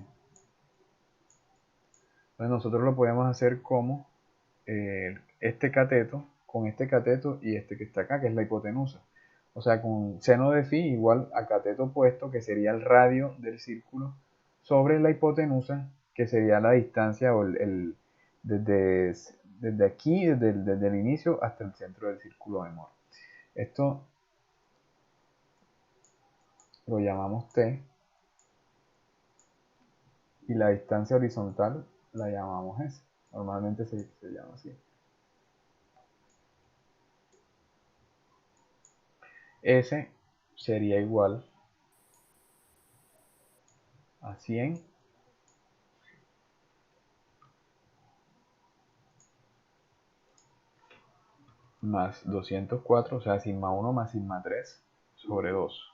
Entonces nosotros lo podemos hacer como este cateto con este cateto y este que está acá, que es la hipotenusa. O sea, con seno de phi igual a cateto opuesto, que sería el radio del círculo, sobre la hipotenusa, que sería la distancia o desde aquí, desde el inicio hasta el centro del círculo de Mohr. Esto lo llamamos T y la distancia horizontal la llamamos S. Normalmente se llama así. S sería igual a 100 más 204, o sea, sigma 1 más sigma 3 sobre 2.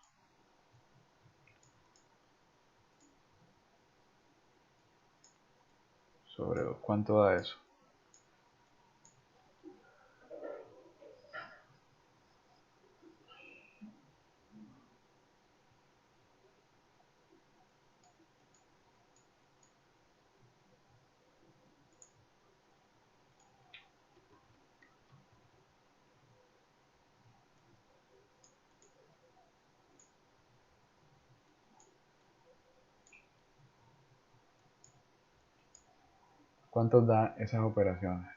Sobre 2. ¿Cuánto da eso? ¿Cuánto da esas operaciones?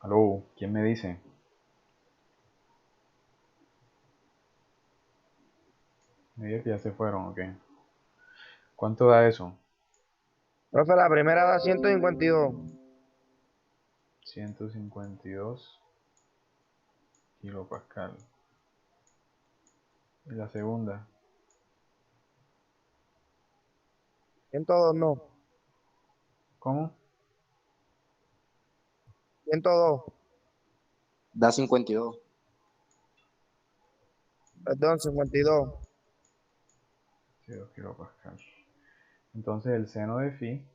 ¿Aló? ¿Quién me dice? Me dice que ya se fueron, ok. ¿Cuánto da eso? Profe, la primera da 152. 152 kilopascal. ¿Y la segunda? 102 no. ¿Cómo? 102. Da 52. Perdón, 52. Sí, 2 kilopascal. Entonces el seno de phi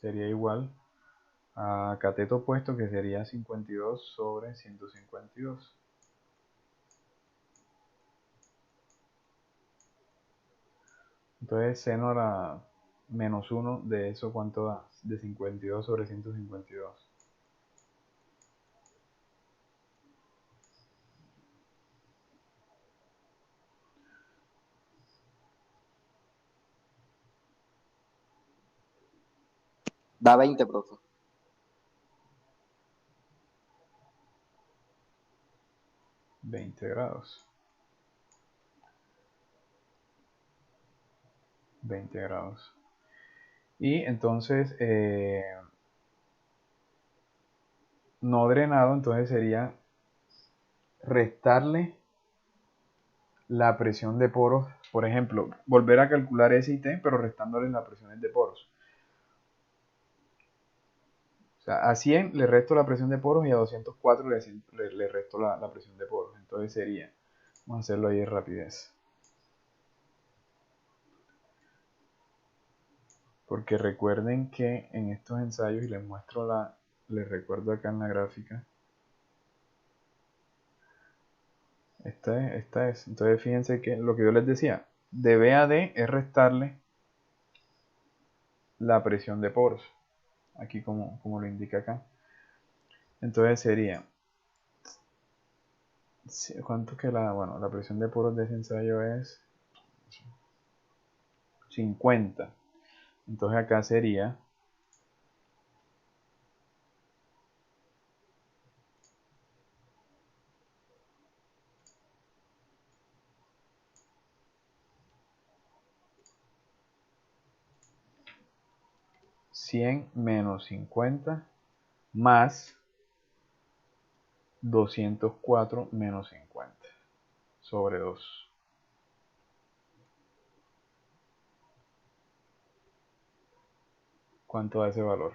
sería igual a cateto opuesto, que sería 52 sobre 152. Entonces seno a la menos 1 de eso, ¿cuánto da? De 52 sobre 152. Da 20, profe. 20 grados. 20 grados. Y entonces, no drenado, entonces sería restarle la presión de poros. Por ejemplo, volver a calcular S y T, pero restándole las presiones de poros. O sea, a 100 le resto la presión de poros y a 204 le resto la presión de poros. Entonces sería, vamos a hacerlo ahí de rapidez. Porque recuerden que en estos ensayos, y les muestro les recuerdo acá en la gráfica, esta es. Entonces fíjense que lo que yo les decía, de B a D es restarle la presión de poros, aquí como lo indica acá. Entonces sería, ¿cuánto que bueno, la presión de poros de ese ensayo es 50. Entonces acá sería 100 menos 50 más 204 menos 50 sobre 2. ¿Cuánto da ese valor?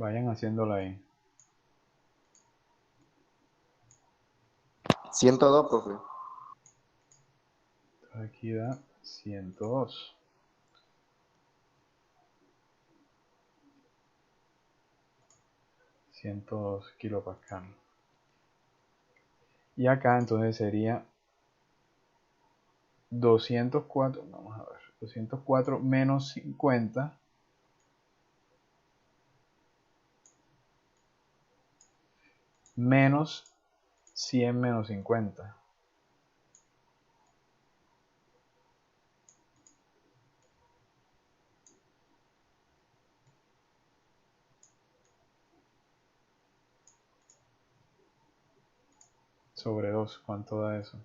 Vayan haciéndola ahí. 102, profe. Aquí da 102. kilopascal. Y acá entonces sería 204, vamos a ver, 204 menos 50 menos 100 menos 50. Sobre 2, ¿cuánto da eso?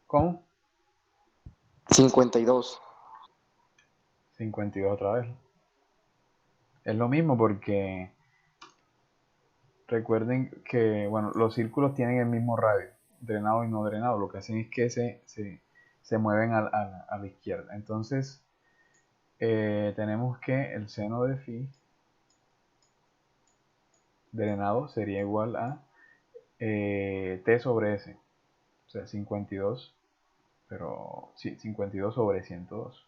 ¿Cómo? 52. 52 otra vez. Es lo mismo porque recuerden que, bueno, los círculos tienen el mismo radio, drenado y no drenado. Lo que hacen es que se mueven a la izquierda. Entonces, tenemos que el seno de phi drenado sería igual a T sobre S. O sea, 52, pero sí, 52 sobre 102.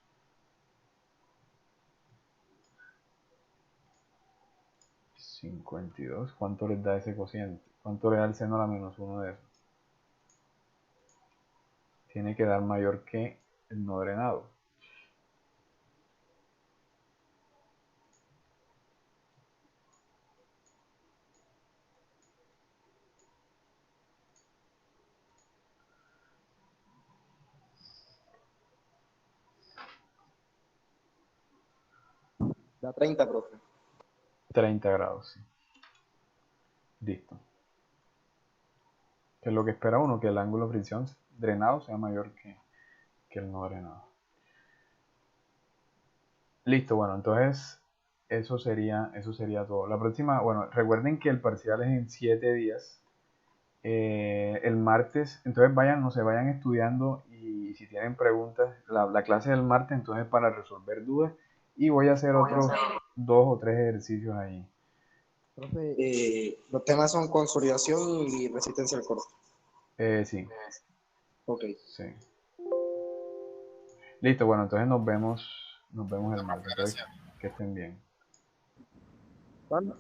52, ¿cuánto les da ese cociente? ¿Cuánto le da el seno a la menos 1 de eso? Tiene que dar mayor que el no drenado. Da 30, profe. 30 grados, sí. Listo. Que es lo que espera uno, que el ángulo de fricción drenado sea mayor que el no drenado. Listo, bueno, entonces eso sería todo. La próxima, bueno, recuerden que el parcial es en 7 días. El martes, entonces vayan, no sé, vayan estudiando y si tienen preguntas, la clase del martes entonces para resolver dudas y voy a hacer otros 2 o 3 ejercicios ahí. Profe, los temas son consolidación y resistencia al corte. Sí, Ok. sí. Listo, bueno, entonces nos vemos el martes. Entonces, que estén bien. ¿Cuándo?